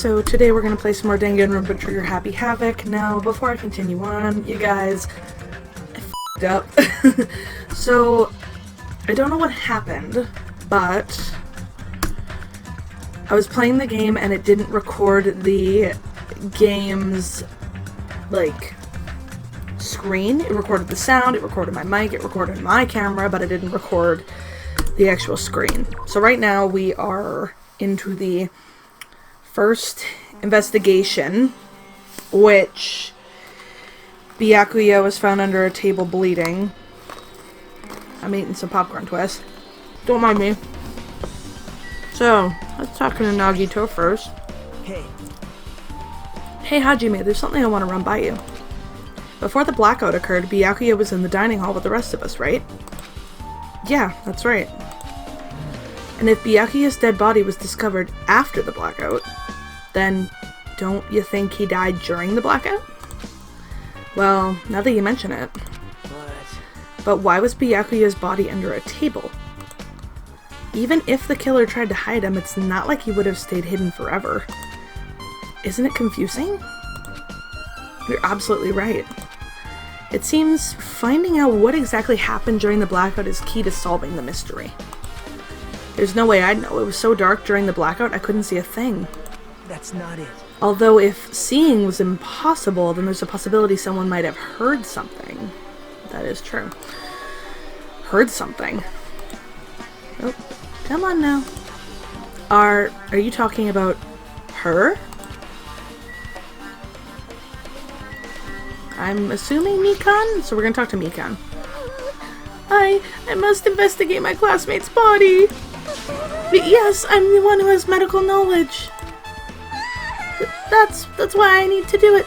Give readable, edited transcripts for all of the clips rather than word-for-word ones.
so today we're going to play some more Danganronpa Trigger Happy Havoc. Now, before I continue on, you guys, I f***ed up. So, I don't know what happened, but I was playing the game and it didn't record the game's, like, screen. It recorded the sound, it recorded my mic, it recorded my camera, but it didn't record the actual screen. So right now we are into the first investigation, which Byakuya was found under a table bleeding. I'm eating some popcorn twist. Don't mind me. So, let's talk to Nagito first. Hey. Hey Hajime, there's something I want to run by you. Before the blackout occurred, Byakuya was in the dining hall with the rest of us, right? Yeah, that's right. And if Byakuya's dead body was discovered after the blackout, then don't you think he died during the blackout? Well, now that you mention it. But why was Byakuya's body under a table? Even if the killer tried to hide him, it's not like he would have stayed hidden forever. Isn't it confusing? You're absolutely right. It seems finding out what exactly happened during the blackout is key to solving the mystery. There's no way I'd know. It was so dark during the blackout I couldn't see a thing. That's not it. Although if seeing was impossible, then there's a possibility someone might have heard something. That is true. Heard something. Oh, come on now. Are you talking about her? I'm assuming Mikan, so we're gonna talk to Mikan. I must investigate my classmate's body. Yes, I'm the one who has medical knowledge. That's why I need to do it.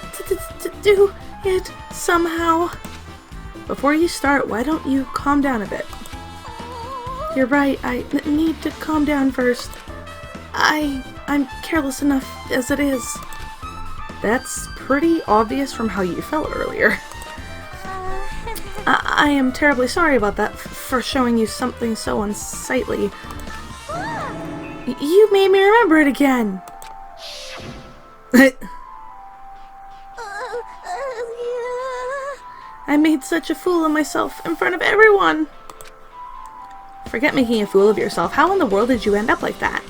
To do it somehow. Before you start, why don't you calm down a bit? You're right, I need to calm down first. I'm careless enough as it is. That's pretty obvious from how you felt earlier. I am terribly sorry about that, for showing you something so unsightly. You made me remember it again! I made such a fool of myself in front of everyone! Forget making a fool of yourself. How in the world did you end up like that?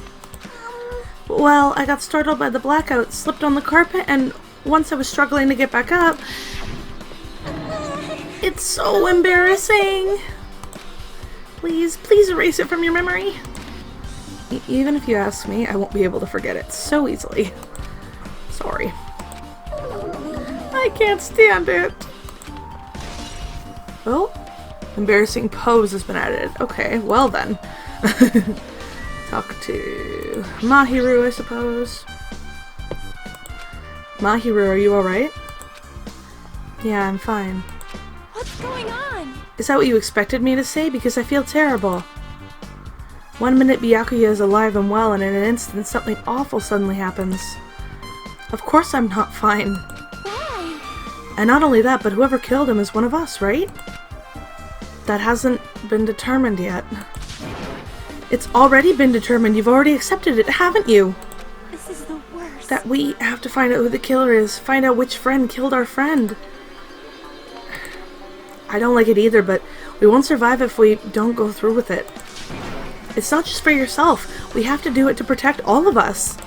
Well, I got startled by the blackout, slipped on the carpet, and once I was struggling to get back up... It's so embarrassing! Please erase it from your memory. Even if you ask me, I won't be able to forget it so easily. Sorry. I can't stand it! Oh, embarrassing pose has been added. Okay, well then. Talk to Mahiru, I suppose. Mahiru, are you alright? Yeah, I'm fine. What's going on? Is that what you expected me to say? Because I feel terrible. One minute Byakuya is alive and well, and in an instant something awful suddenly happens. Of course I'm not fine. Why? And not only that, but whoever killed him is one of us, right? That hasn't been determined yet. It's already been determined. You've already accepted it, haven't you? This is the worst. That we have to find out who the killer is. Find out which friend killed our friend. I don't like it either, but we won't survive if we don't go through with it. It's not just for yourself. We have to do it to protect all of us.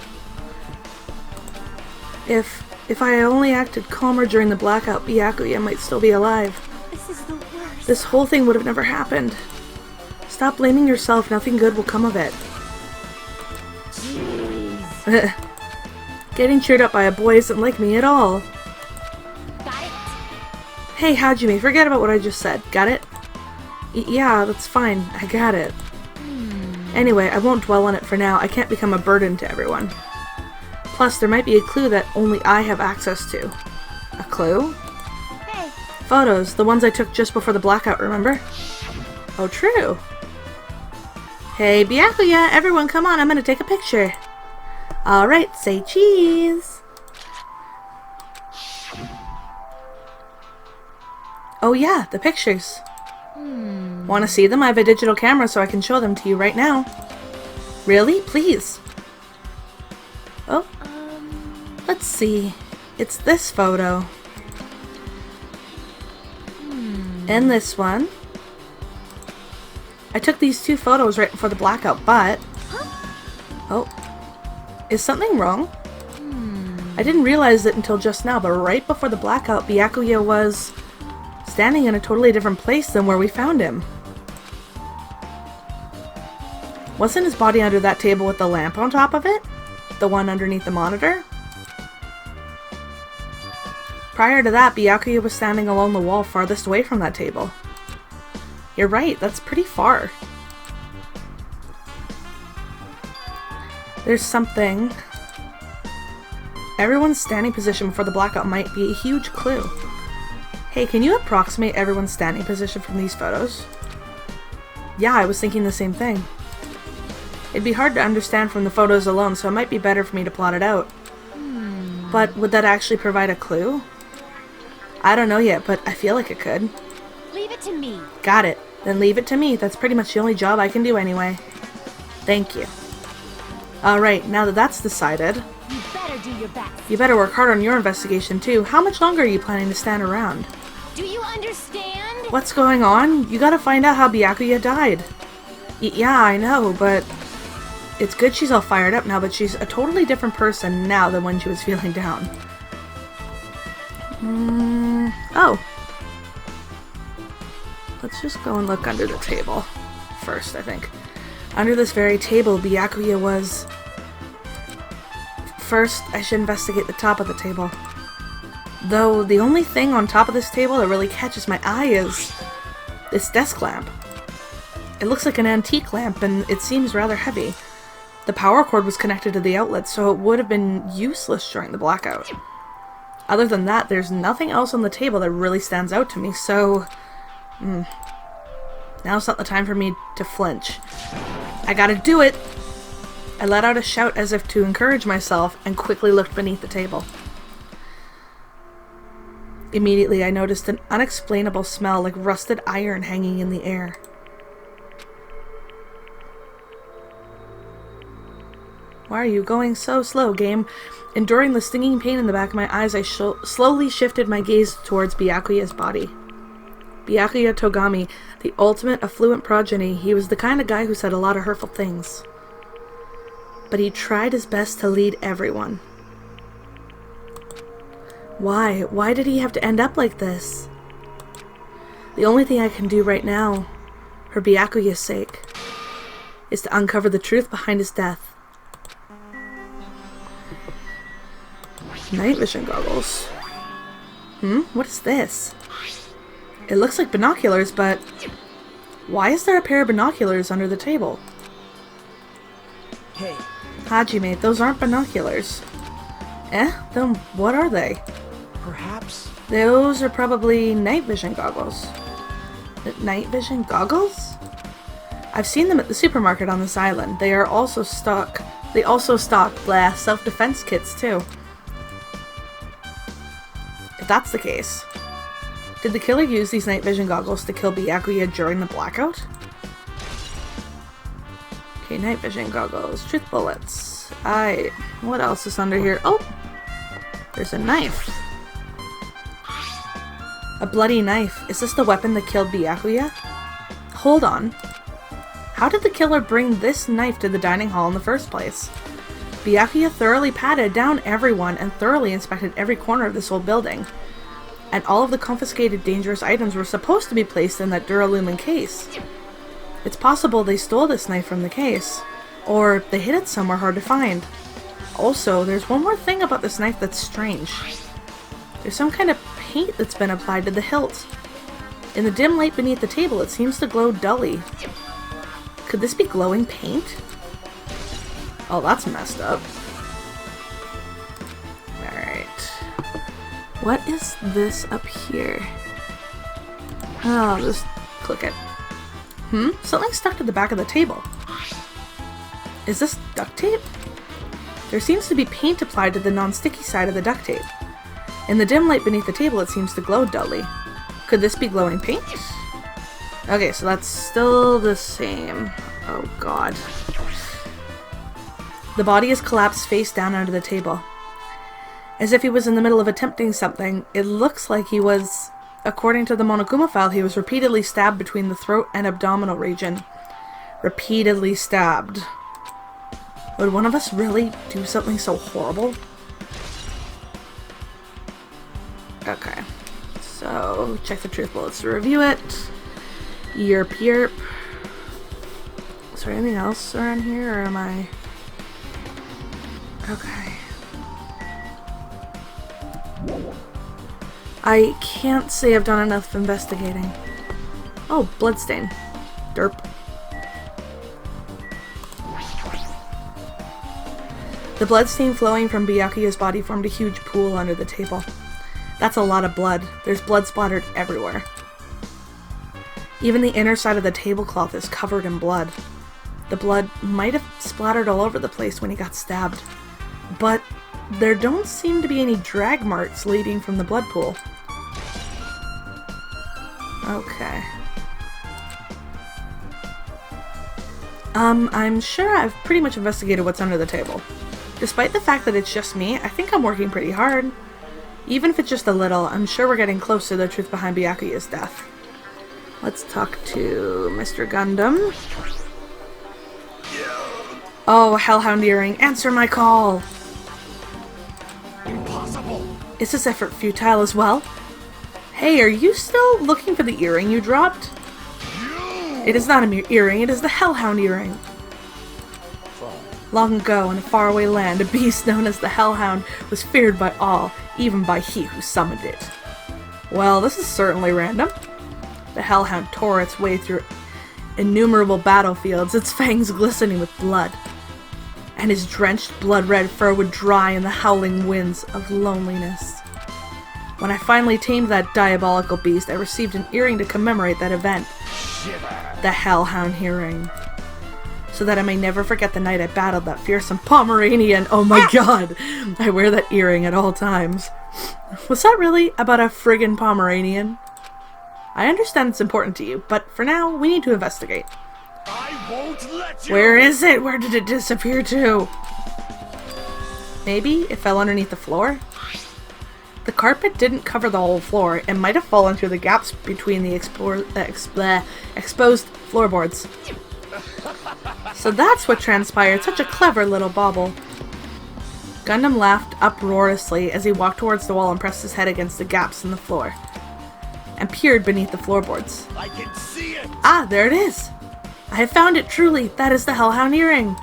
If I only acted calmer during the blackout, Byakuya might still be alive. This is the worst. This whole thing would have never happened. Stop blaming yourself. Nothing good will come of it. Jeez. Getting cheered up by a boy isn't like me at all. Got it? Hey, Hajime, forget about what I just said. Got it? Yeah, that's fine. I got it. Anyway, I won't dwell on it for now. I can't become a burden to everyone. Plus, there might be a clue that only I have access to. A clue? Hey. Photos, the ones I took just before the blackout, remember? Oh, true. Hey, Byakuya, everyone come on, I'm gonna take a picture. Alright, say cheese. Oh yeah, the pictures. Want to see them? I have a digital camera so I can show them to you right now. Really? Please. Oh. Let's see. It's this photo. And this one. I took these 2 photos right before the blackout, but... Oh. Is something wrong? I didn't realize it until just now, but right before the blackout, Byakuya was standing in a totally different place than where we found him. Wasn't his body under that table with the lamp on top of it? The one underneath the monitor? Prior to that, Byakuya was standing along the wall farthest away from that table. You're right, that's pretty far. There's something. Everyone's standing position before the blackout might be a huge clue. Hey, can you approximate everyone's standing position from these photos? Yeah, I was thinking the same thing. It'd be hard to understand from the photos alone, so it might be better for me to plot it out. But would that actually provide a clue? I don't know yet, but I feel like it could. Leave it to me. Got it. Then leave it to me. That's pretty much the only job I can do anyway. Thank you. Alright, now that that's decided, You better do your best. you better work hard on your investigation too. How much longer are you planning to stand around? Do you understand? What's going on? You gotta find out how Byakuya died. Yeah, I know, but it's good she's all fired up now, but she's a totally different person now than when she was feeling down. Oh. Let's just go and look under the table first, I think. Under this very table, Byakuya was... First, I should investigate the top of the table. Though, the only thing on top of this table that really catches my eye is this desk lamp. It looks like an antique lamp, and it seems rather heavy. The power cord was connected to the outlet, so it would have been useless during the blackout. Other than that, there's nothing else on the table that really stands out to me, so... Now's not the time for me to flinch. I gotta do it! I let out a shout as if to encourage myself, and quickly looked beneath the table. Immediately, I noticed an unexplainable smell like rusted iron hanging in the air. Why are you going so slow, game? Enduring the stinging pain in the back of my eyes, I slowly shifted my gaze towards Byakuya's body. Byakuya Togami, the ultimate affluent progeny, he was the kind of guy who said a lot of hurtful things. But he tried his best to lead everyone. Why? Why did he have to end up like this? The only thing I can do right now, for Byakuya's sake, is to uncover the truth behind his death. Night vision goggles. What is this? It looks like binoculars, but why is there a pair of binoculars under the table? Hey, Hajime, those aren't binoculars. Then what are they? perhaps? Those are probably night vision goggles. Night vision goggles? I've seen them at the supermarket on this island. They also stock self-defense kits too. If that's the case, did the killer use these night vision goggles to kill Byakuya during the blackout? Okay, night vision goggles, truth bullets. What else is under here? Oh! There's a knife. A bloody knife. Is this the weapon that killed Byakuya? Hold on. How did the killer bring this knife to the dining hall in the first place? Byakuya thoroughly patted down everyone and thoroughly inspected every corner of this whole building. And all of the confiscated dangerous items were supposed to be placed in that Duralumin case. It's possible they stole this knife from the case, or they hid it somewhere hard to find. Also, there's one more thing about this knife that's strange. There's some kind of paint that's been applied to the hilt. In the dim light beneath the table, it seems to glow dully. Could this be glowing paint? Oh, that's messed up. Alright. What is this up here? Oh, I'll just click it. Something stuck to the back of the table. Is this duct tape? There seems to be paint applied to the non-sticky side of the duct tape. In the dim light beneath the table, it seems to glow dully. Could this be glowing paint? Okay, so that's still the same. Oh god. The body is collapsed face down under the table. As if he was in the middle of attempting something, it looks like he was, according to the Monokuma file, he was repeatedly stabbed between the throat and abdominal region. Repeatedly stabbed. Would one of us really do something so horrible? Okay. So, check the truth bullets to review it. Yerp yerp. Is there anything else around here, or am I... Okay. I can't say I've done enough investigating. Oh, bloodstain. Derp. The bloodstain flowing from Byakuya's body formed a huge pool under the table. That's a lot of blood. There's blood splattered everywhere. Even the inner side of the tablecloth is covered in blood. The blood might have splattered all over the place when he got stabbed. But there don't seem to be any drag marks leading from the blood pool. Okay. I'm sure I've pretty much investigated what's under the table. Despite the fact that it's just me, I think I'm working pretty hard. Even if it's just a little, I'm sure we're getting close to the truth behind Byakuya's death. Let's talk to Mr. Gundam. Oh, Hellhound Earring, answer my call! Impossible. Is this effort futile as well? Hey, are you still looking for the earring you dropped? It is not a mere earring, it is the Hellhound Earring. Long ago, in a faraway land, a beast known as the Hellhound was feared by all, even by he who summoned it. Well, this is certainly random. The Hellhound tore its way through innumerable battlefields, its fangs glistening with blood. And his drenched, blood-red fur would dry in the howling winds of loneliness. When I finally tamed that diabolical beast, I received an earring to commemorate that event. The Hellhound Earring. So that I may never forget the night I battled that fearsome Pomeranian. Oh my god! I wear that earring at all times. Was that really about a friggin' Pomeranian? I understand it's important to you, but for now, we need to investigate. I won't let you. Where is it? Where did it disappear to? Maybe it fell underneath the floor? The carpet didn't cover the whole floor. It might have fallen through the gaps between the exposed floorboards. So that's what transpired. Such a clever little bauble. Gundam laughed uproariously as he walked towards the wall and pressed his head against the gaps in the floor and peered beneath the floorboards. I can see it. Ah, there it is. I have found it, truly. That is the Hellhound Earring.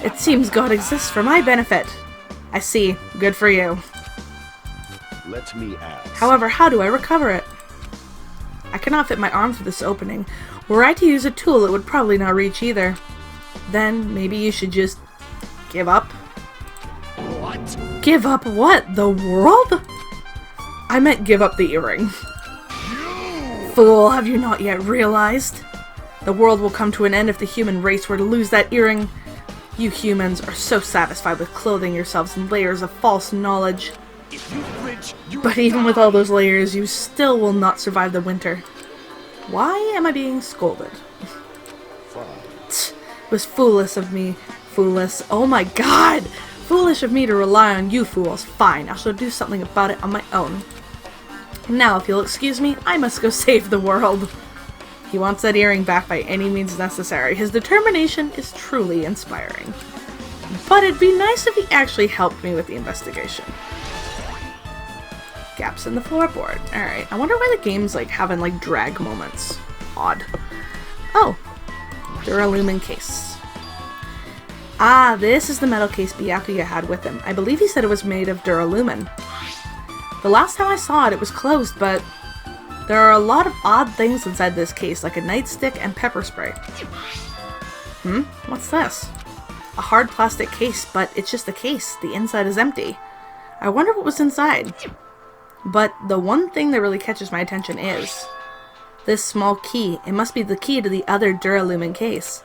It seems God exists for my benefit. I see. Good for you. Let me ask. However, how do I recover it? I cannot fit my arm through this opening. Were I to use a tool, it would probably not reach either. Then, maybe you should just give up? What? Give up what? The world? I meant give up the earring. Fool, have you not yet realized? The world will come to an end if the human race were to lose that earring. You humans are so satisfied with clothing yourselves in layers of false knowledge. If you flinch, you But even with all those layers, you still will not survive the winter. Why am I being scolded? It was foolish of me. Foolish. Oh my god! Foolish of me to rely on you fools. Fine, I shall do something about it on my own. Now, if you'll excuse me, I must go save the world. He wants that earring back by any means necessary. His determination is truly inspiring. But it'd be nice if he actually helped me with the investigation. Gaps in the floorboard. Alright, I wonder why the game's like having like drag moments. Odd. Oh, Duralumin case. Ah, this is the metal case Byakuya had with him. I believe he said it was made of Duralumin. The last time I saw it, it was closed, but there are a lot of odd things inside this case, like a nightstick and pepper spray. What's this? A hard plastic case, but it's just a case. The inside is empty. I wonder what was inside. But the one thing that really catches my attention is this small key. It must be the key to the other Duralumin case.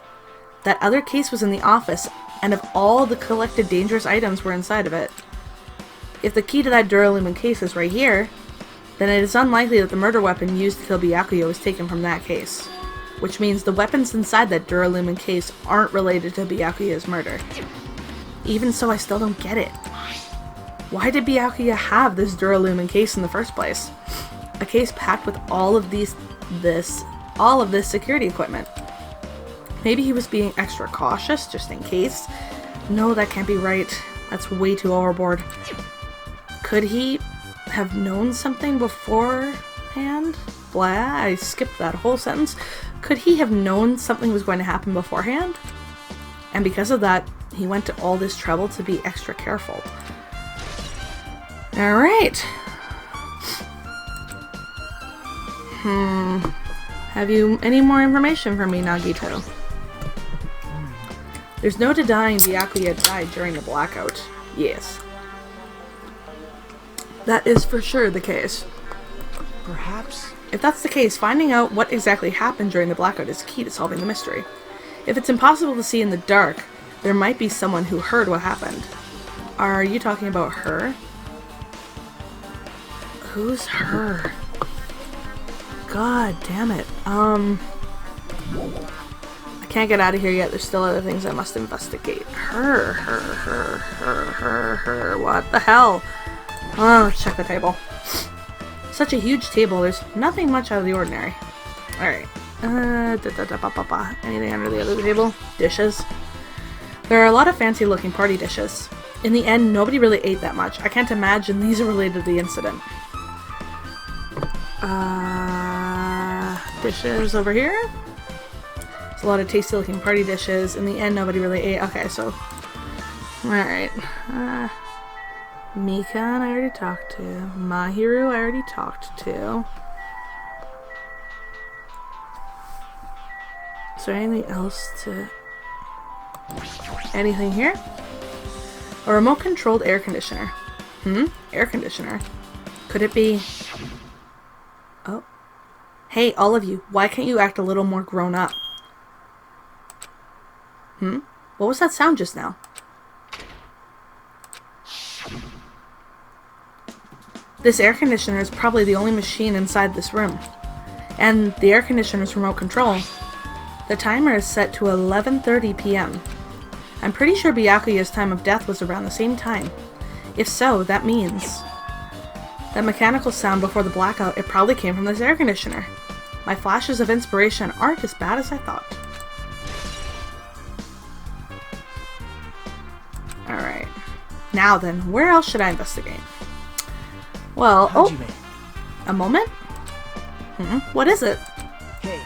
That other case was in the office, and of all the collected dangerous items were inside of it. If the key to that Duralumin case is right here, then it is unlikely that the murder weapon used to kill Byakuya was taken from that case. Which means the weapons inside that Duralumin case aren't related to Byakuya's murder. Even so, I still don't get it. Why did Byakuya have this Duralumin case in the first place? A case packed with all of this security equipment. Maybe he was being extra cautious, just in case. No, that can't be right. That's way too overboard. Could he have known something beforehand? Blah, I skipped that whole sentence. Could he have known something was going to happen beforehand? And because of that, he went to all this trouble to be extra careful. Alright. Have you any more information for me, Nagito? There's no denying Byakuya died during the blackout. Yes. That is for sure the case. Perhaps? If that's the case, finding out what exactly happened during the blackout is key to solving the mystery. If it's impossible to see in the dark, there might be someone who heard what happened. Are you talking about her? Who's her? God damn it. I can't get out of here yet. There's still other things I must investigate. Her. What the hell? Oh, let's check the table. Such a huge table. There's nothing much out of the ordinary. Alright. Anything under the other table? Dishes. There are a lot of fancy looking party dishes. In the end, nobody really ate that much. I can't imagine these are related to the incident. Dishes over here. There's a lot of tasty looking party dishes. In the end, nobody really ate. Okay, so... Alright. Mikan, I already talked to. Mahiru, I already talked to. Is there anything else to... Anything here? A remote-controlled air conditioner. Air conditioner. Could it be... Oh. Hey, all of you, why can't you act a little more grown up? What was that sound just now? This air conditioner is probably the only machine inside this room. And the air conditioner's remote control. The timer is set to 11:30 p.m. I'm pretty sure Byakuya's time of death was around the same time. If so, that means... That mechanical sound before the blackout, it probably came from this air conditioner. My flashes of inspiration aren't as bad as I thought. Alright. Now then, where else should I investigate? Well, a moment? What is it? Hey.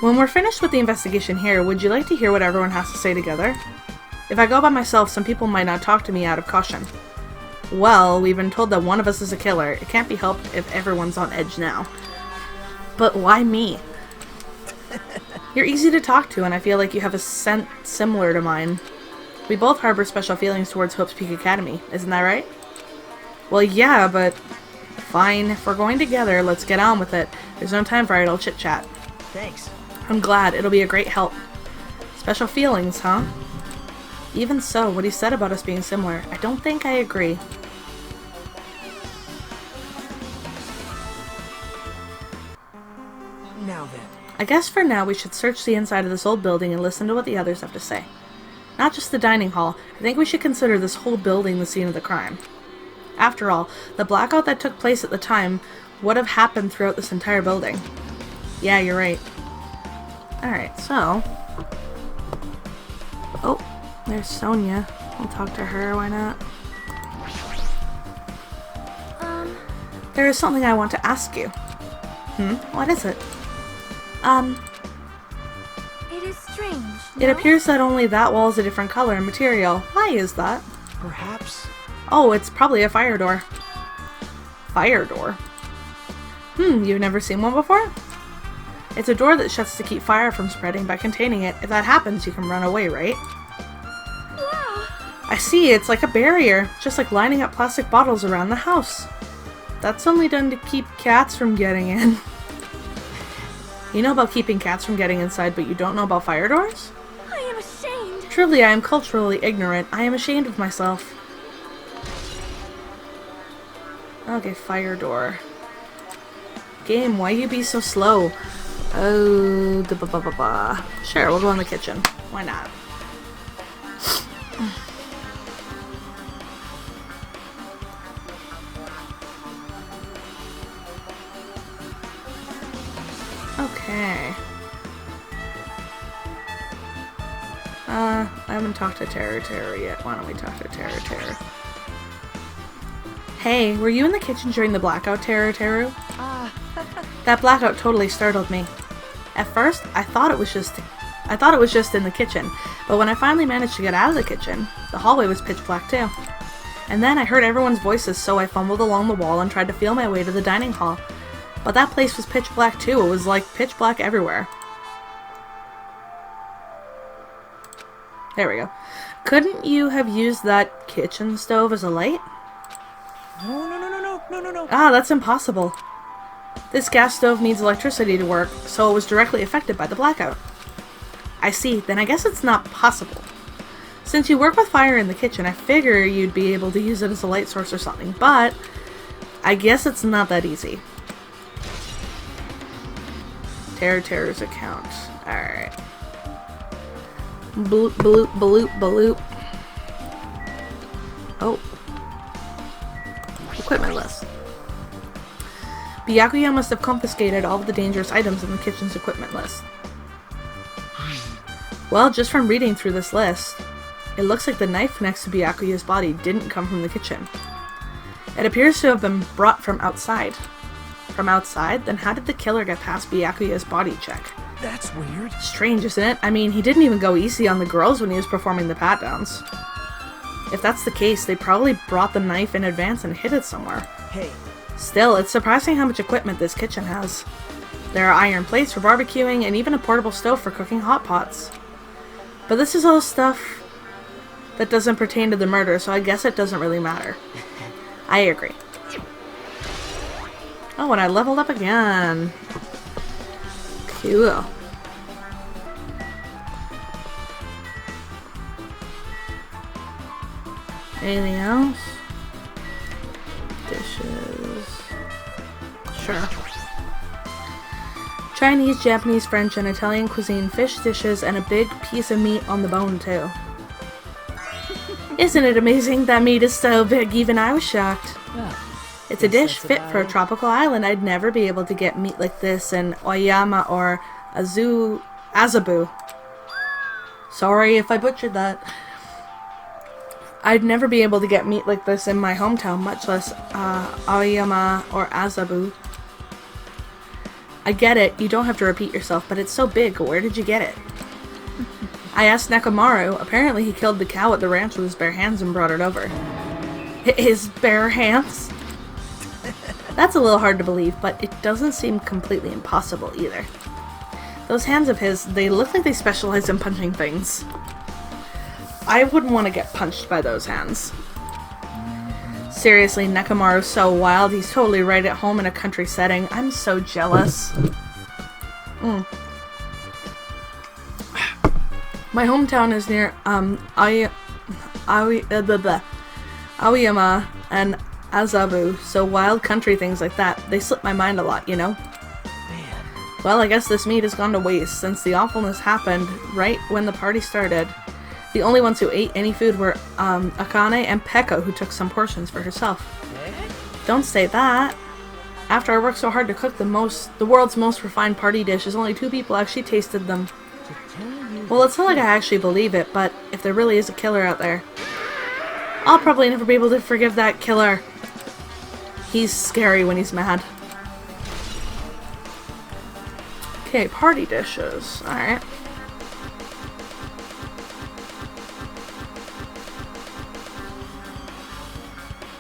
When we're finished with the investigation here, would you like to hear what everyone has to say together? If I go by myself, some people might not talk to me out of caution. Well, we've been told that one of us is a killer. It can't be helped if everyone's on edge now. But why me? You're easy to talk to, and I feel like you have a scent similar to mine. We both harbor special feelings towards Hope's Peak Academy, isn't that right? Well, yeah, but... Fine, if we're going together, let's get on with it. There's no time for idle chit-chat. Thanks. I'm glad, it'll be a great help. Special feelings, huh? Even so, what he said about us being similar, I don't think I agree. Now then. I guess for now we should search the inside of this old building and listen to what the others have to say. Not just the dining hall, I think we should consider this whole building the scene of the crime. After all, the blackout that took place at the time would have happened throughout this entire building. Yeah, you're right. Alright, so... Oh, there's Sonia. We'll talk to her, why not? There is something I want to ask you. What is it? It is strange. It appears that only that wall is a different color and material. Why is that? Perhaps? Oh, it's probably a fire door. Fire door? You've never seen one before? It's a door that shuts to keep fire from spreading by containing it. If that happens, you can run away, right? Wow. I see, it's like a barrier, just like lining up plastic bottles around the house. That's only done to keep cats from getting in. You know about keeping cats from getting inside, but you don't know about fire doors? I am ashamed. Truly, I am culturally ignorant. I am ashamed of myself. Okay, fire door. Game, why you be so slow? Oh, sure, we'll go in the kitchen. Why not? Okay. I haven't talked to Terror yet. Why don't we talk to Terror? Hey, were you in the kitchen during the blackout, Terror? That blackout totally startled me. At first, I thought it was just in the kitchen, but when I finally managed to get out of the kitchen, the hallway was pitch black too. And then I heard everyone's voices, so I fumbled along the wall and tried to feel my way to the dining hall. But that place was pitch black too. It was like pitch black everywhere. There we go. Couldn't you have used that kitchen stove as a light? No. Ah, that's impossible. This gas stove needs electricity to work, so it was directly affected by the blackout. I see, then I guess it's not possible. Since you work with fire in the kitchen, I figure you'd be able to use it as a light source or something, but I guess it's not that easy. Terror's account. Alright. Bloop, bloop, bloop, bloop. Oh. Equipment list. Byakuya must have confiscated all of the dangerous items in the kitchen's equipment list. Well, just from reading through this list, it looks like the knife next to Byakuya's body didn't come from the kitchen. It appears to have been brought from outside. From outside? Then how did the killer get past Byakuya's body check? That's weird. Strange, isn't it? I mean, he didn't even go easy on the girls when he was performing the pat-downs. If that's the case, they probably brought the knife in advance and hid it somewhere. Hey. Still, it's surprising how much equipment this kitchen has. There are iron plates for barbecuing and even a portable stove for cooking hot pots. But this is all stuff that doesn't pertain to the murder, so I guess it doesn't really matter. I agree. Oh, and I leveled up again. Cool. Anything else? Dishes. Sure. Chinese, Japanese, French, and Italian cuisine, fish dishes, and a big piece of meat on the bone, too. Isn't it amazing? That meat is so big, even I was shocked. It's a dish fit for a tropical island. I'd never be able to get meat like this in Oyama or Azabu. Sorry if I butchered that. I'd never be able to get meat like this in my hometown, much less Oyama or Azabu. I get it, you don't have to repeat yourself, but it's so big. Where did you get it? I asked Nekomaru. Apparently he killed the cow at the ranch with his bare hands and brought it over. His bare hands? That's a little hard to believe, but it doesn't seem completely impossible either. Those hands of his, they look like they specialize in punching things. I wouldn't want to get punched by those hands. Seriously, Nekomaru's so wild. He's totally right at home in a country setting. I'm so jealous. My hometown is near Aoyama and Azabu, so wild country things like that, they slip my mind a lot, you know? Man. Well, I guess this meat has gone to waste since the awfulness happened right when the party started. The only ones who ate any food were Akane and Pekka, who took some portions for herself. Don't say that. After I worked so hard to cook the world's most refined party dishes, only 2 people actually tasted them. Well, it's not like I actually believe it, but if there really is a killer out there, I'll probably never be able to forgive that killer. He's scary when he's mad. Okay, party dishes. Alright.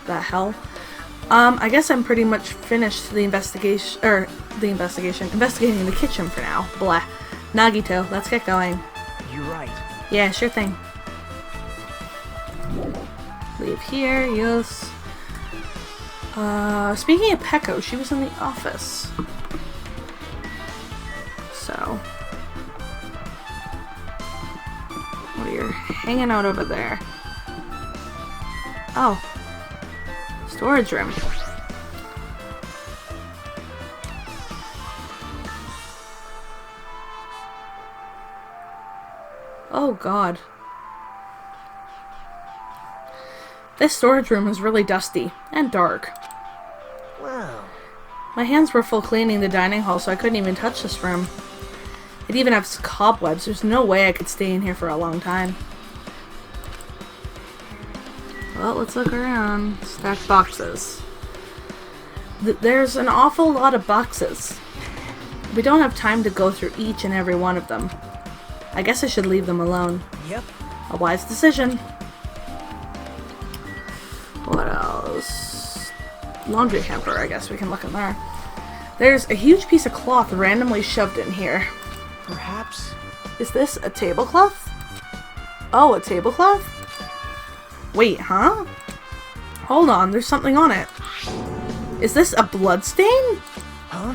The hell? I guess I'm pretty much finished investigating the kitchen for now. Blah. Nagito, let's get going. You're right. Yeah, sure thing. Leave here, yes. Speaking of Pekko, she was in the office. So. Well, you're hanging out over there. Oh. Storage room. Oh god. This storage room is really dusty and dark. Wow. My hands were full cleaning the dining hall, so I couldn't even touch this room. It even has cobwebs. There's no way I could stay in here for a long time. Well, let's look around. Stacked boxes. There's an awful lot of boxes. We don't have time to go through each and every one of them. I guess I should leave them alone. Yep. A wise decision. What else? Laundry hamper, I guess we can look in there. There's a huge piece of cloth randomly shoved in here. Perhaps. Is this a tablecloth? Oh, a tablecloth? Wait, huh? Hold on, there's something on it. Is this a bloodstain? Huh?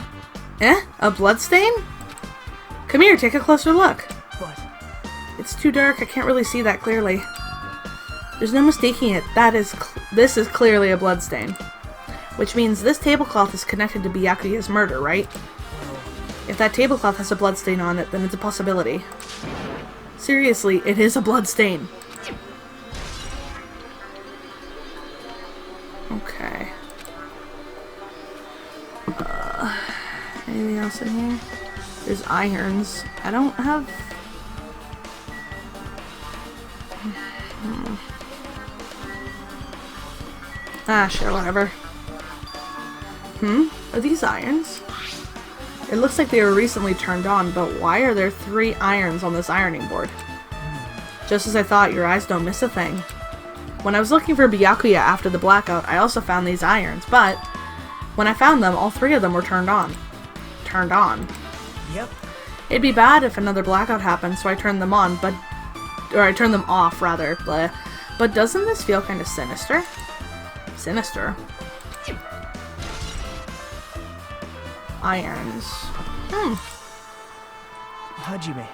A bloodstain? Come here, take a closer look. But It's too dark, I can't really see that clearly. There's no mistaking it. This is clearly a bloodstain. Which means this tablecloth is connected to Byakuya's murder, right? If that tablecloth has a bloodstain on it, then it's a possibility. Seriously, it is a bloodstain. Okay. Anything else in here? There's irons. I don't have... Ah, sure, whatever. Are these irons? It looks like they were recently turned on, but why are there 3 irons on this ironing board? Just as I thought, your eyes don't miss a thing. When I was looking for Byakuya after the blackout, I also found these irons, but when I found them, all 3 of them were turned on. Turned on. yep. It'd be bad if another blackout happened, so I turned them on, or I turned them off, rather. But doesn't this feel kind of sinister? Sinister. Irons. Hajime.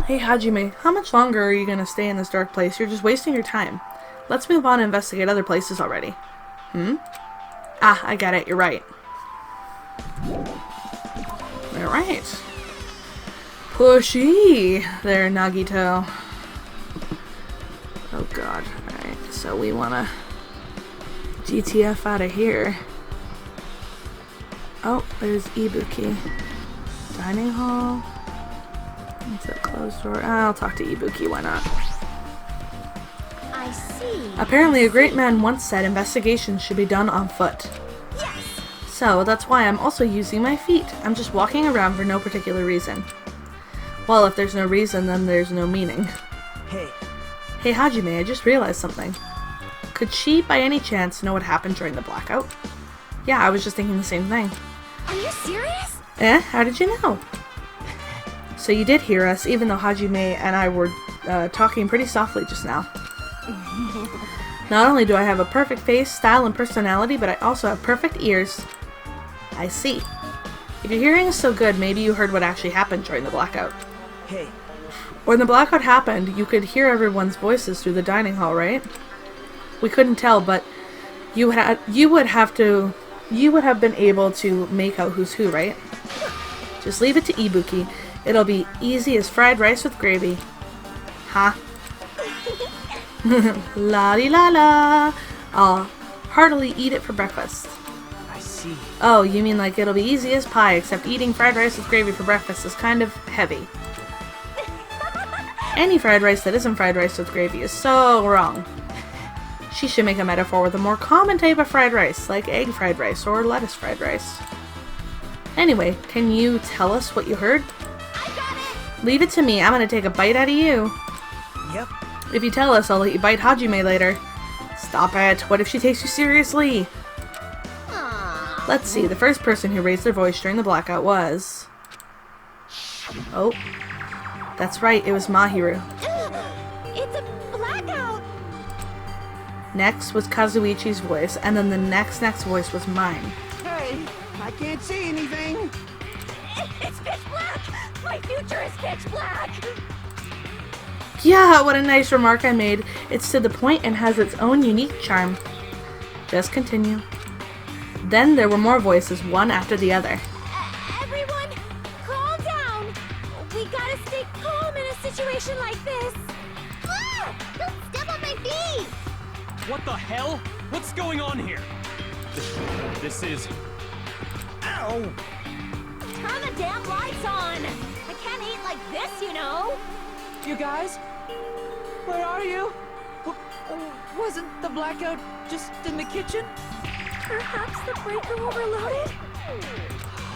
Hey Hajime, how much longer are you gonna stay in this dark place? You're just wasting your time. Let's move on and investigate other places already. Ah, I get it, you're right. Alright. Pushy there, Nagito. Oh god. Alright, so we wanna GTF out of here. Oh, there's Ibuki. Dining hall. It's a closed door. I'll talk to Ibuki, why not? I see. Apparently a great man once said investigations should be done on foot. Yes. So that's why I'm also using my feet. I'm just walking around for no particular reason. Well, if there's no reason, then there's no meaning. Hey. Hey Hajime, I just realized something. Could she, by any chance, know what happened during the blackout? Yeah, I was just thinking the same thing. Are you serious? How did you know? So you did hear us, even though Hajime and I were talking pretty softly just now. Not only do I have a perfect face, style, and personality, but I also have perfect ears. I see. If your hearing is so good, maybe you heard what actually happened during the blackout. Hey. When the blackout happened, you could hear everyone's voices through the dining hall, right? We couldn't tell, but you would have been able to make out who's who, right? Just leave it to Ibuki. It'll be easy as fried rice with gravy. Ha. La di la la. I'll heartily eat it for breakfast. I see. Oh, you mean like it'll be easy as pie, except eating fried rice with gravy for breakfast is kind of heavy. Any fried rice that isn't fried rice with gravy is so wrong. She should make a metaphor with a more common type of fried rice, like egg fried rice or lettuce fried rice. Anyway, can you tell us what you heard? I got it. Leave it to me, I'm gonna take a bite out of you. Yep. If you tell us, I'll let you bite Hajime later. Stop it, what if she takes you seriously? Aww. Let's see, the first person who raised their voice during the blackout was... Oh. That's right, it was Mahiru. It's a blackout. Next was Kazuichi's voice, and then the next voice was mine. Hey, I can't see anything. It's pitch black. My future is pitch black. Yeah, what a nice remark I made. It's to the point and has its own unique charm. Just continue. Then there were more voices, one after the other. Everyone, calm down. We gotta stay calm in a situation like this. Ah! Don't step on my feet. What the hell? What's going on here? This is... Ow! Turn the damn lights on! I can't eat like this, you know! You guys? Where are you? Wasn't the blackout just in the kitchen? Perhaps the breaker overloaded?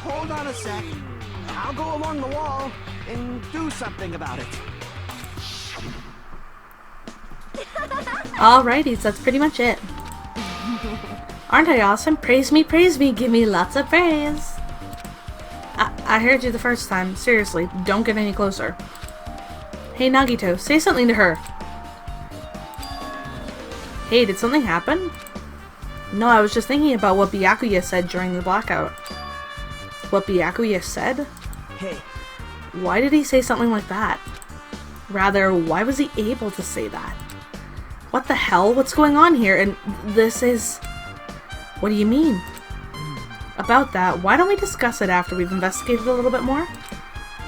Hold on a sec. I'll go along the wall and do something about it. Alrighty, so that's pretty much it. Aren't I awesome? Praise me, give me lots of praise. I heard you the first time. Seriously, don't get any closer. Hey Nagito, say something to her. Hey, did something happen? No, I was just thinking about what Byakuya said during the blackout. What Byakuya said? Hey, Why did he say something like that? Rather, why was he able to say that? What the hell? What's going on here? And this is... What do you mean? About that, why don't we discuss it after we've investigated a little bit more?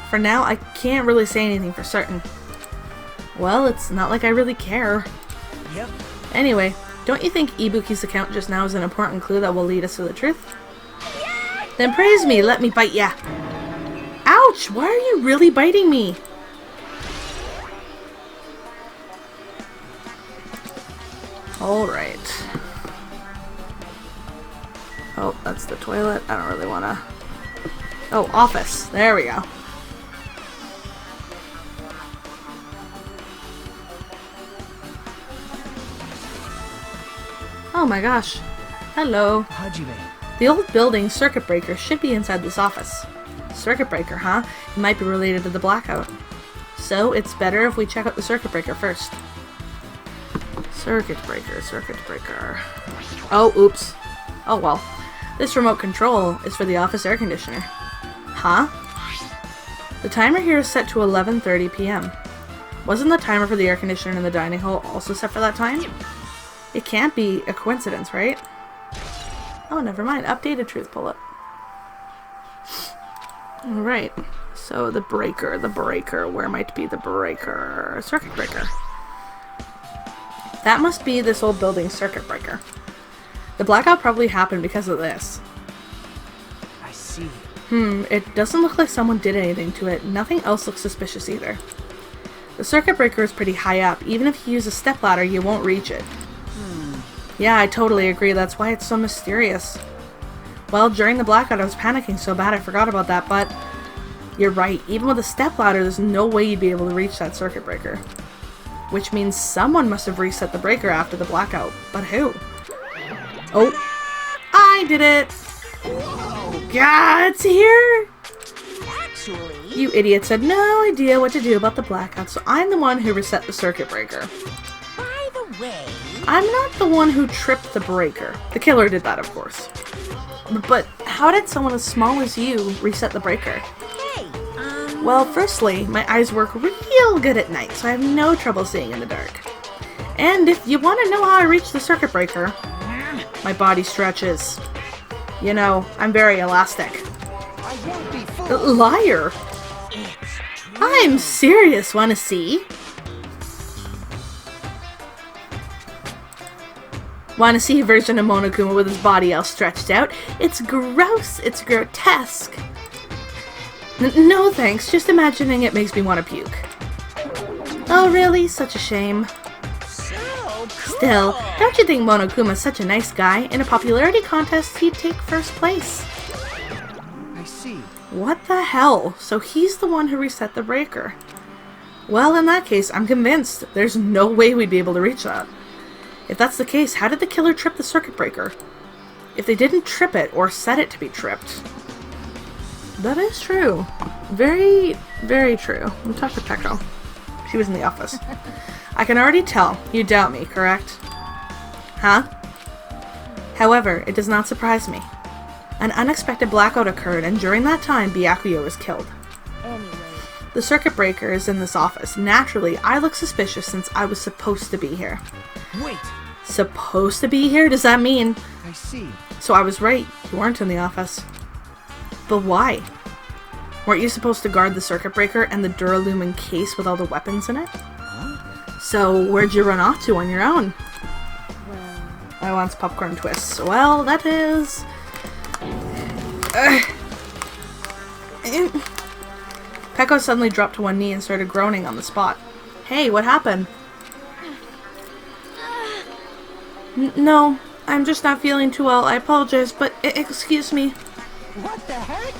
For now, I can't really say anything for certain. Well, it's not like I really care. yep. Anyway, don't you think Ibuki's account just now is an important clue that will lead us to the truth? Then praise me, let me bite ya. Ouch! Why are you really biting me? Alright. Oh, that's the toilet. I don't really wanna... Oh, office. There we go. Oh my gosh. Hello. Hajime. The old building circuit breaker should be inside this office. Circuit breaker, huh? It might be related to the blackout. So, it's better if we check out the circuit breaker first. Circuit breaker, circuit breaker. Oh, oops. Oh well. This remote control is for the office air conditioner. Huh? The timer here is set to 11:30 p.m. Wasn't the timer for the air conditioner in the dining hall also set for that time? It can't be a coincidence, right? Oh, never mind. Updated truth bullet. Alright. So the breaker. Where might be the breaker? Circuit breaker. That must be this old building's circuit breaker. The blackout probably happened because of this. I see. It doesn't look like someone did anything to it. Nothing else looks suspicious either. The circuit breaker is pretty high up. Even if you use a stepladder, you won't reach it. Yeah, I totally agree. That's why it's so mysterious. Well, during the blackout, I was panicking so bad I forgot about that, but you're right. Even with a stepladder, there's no way you'd be able to reach that circuit breaker. Which means someone must have reset the breaker after the blackout. But who? Oh, I did it! God, it's here! Actually... You idiots had no idea what to do about the blackout, so I'm the one who reset the circuit breaker. By the way... I'm not the one who tripped the breaker. The killer did that, of course. But how did someone as small as you reset the breaker? Hey, Well, firstly, my eyes work real good at night, so I have no trouble seeing in the dark. And if you want to know how I reached the circuit breaker, my body stretches. You know, I'm very elastic. I won't be fooled. Liar! I'm serious, wanna see? Wanna see a version of Monokuma with his body all stretched out? It's gross, it's grotesque. No thanks, just imagining it makes me want to puke. Oh really? Such a shame. Still, don't you think Monokuma's such a nice guy? In a popularity contest, he'd take first place. I see. What the hell? So he's the one who reset the breaker. Well, in that case, I'm convinced there's no way we'd be able to reach that. If that's the case, how did the killer trip the circuit breaker? If they didn't trip it or set it to be tripped. That is true. Very, very true. Let me talk to Peko. She was in the office. I can already tell. You doubt me, correct? Huh? However, it does not surprise me. An unexpected blackout occurred, and during that time, Byakuya was killed. Anyway... The circuit breaker is in this office. Naturally, I look suspicious since I was supposed to be here. Wait. Supposed to be here? Does that mean... I see. So I was right. You weren't in the office. But why? Weren't you supposed to guard the circuit breaker and the Duralumin case with all the weapons in it? So where'd you run off to on your own? Well... I want popcorn twists. Well, that is... Peko suddenly dropped to one knee and started groaning on the spot. Hey, what happened? No, I'm just not feeling too well. I apologize, but excuse me. What the heck?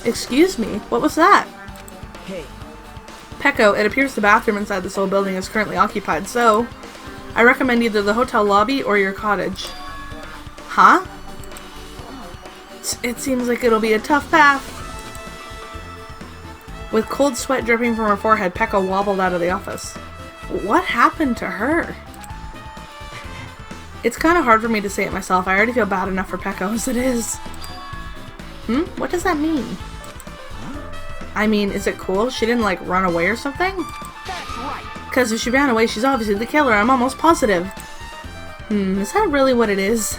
Excuse me? What was that? Hey, Peko, it appears the bathroom inside this old building is currently occupied, so I recommend either the hotel lobby or your cottage. Huh? It seems like it'll be a tough path. With cold sweat dripping from her forehead, Peko wobbled out of the office. What happened to her? It's kind of hard for me to say it myself. I already feel bad enough for Peko as it is. What does that mean? I mean, is it cool? She didn't, like, run away or something? That's right. Because if she ran away, she's obviously the killer. I'm almost positive. Is that really what it is?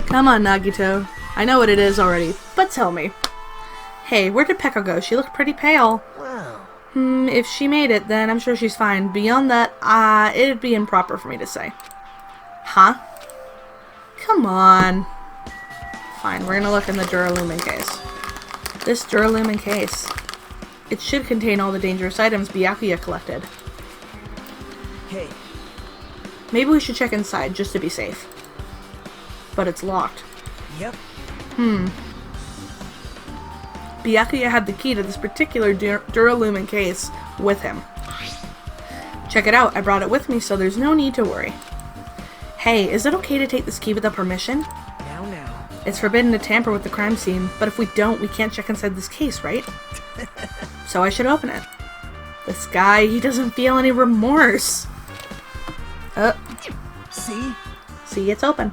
Come on, Nagito. I know what it is already, but tell me. Hey, where did Peko go? She looked pretty pale. Wow. If she made it, then I'm sure she's fine. Beyond that, it'd be improper for me to say. Huh? Come on. Fine, we're gonna look in the Duralumin case. This Duralumin case. It should contain all the dangerous items Byakuya collected. hey, Maybe we should check inside, just to be safe. But it's locked. yep. Byakuya had the key to this particular Duralumin case with him. Check it out, I brought it with me, so there's no need to worry. Hey, is it okay to take this key without permission? Now. It's forbidden to tamper with the crime scene, but if we don't, we can't check inside this case, right? So I should open it. This guy, he doesn't feel any remorse. See, it's open.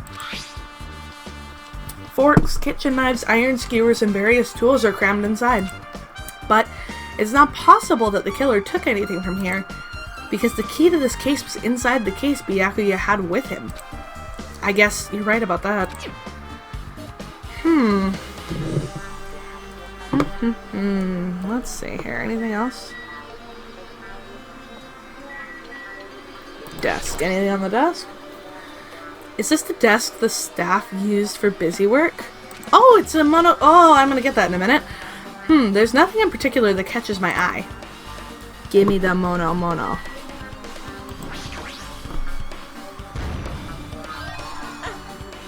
Forks, kitchen knives, iron skewers, and various tools are crammed inside. But it's not possible that the killer took anything from here, because the key to this case was inside the case Byakuya had with him. I guess you're right about that. Let's see here. Anything else? Desk. Anything on the desk? Is this the desk the staff used for busy work? Oh, it's a mono... Oh, I'm gonna get that in a minute. There's nothing in particular that catches my eye. Give me the mono.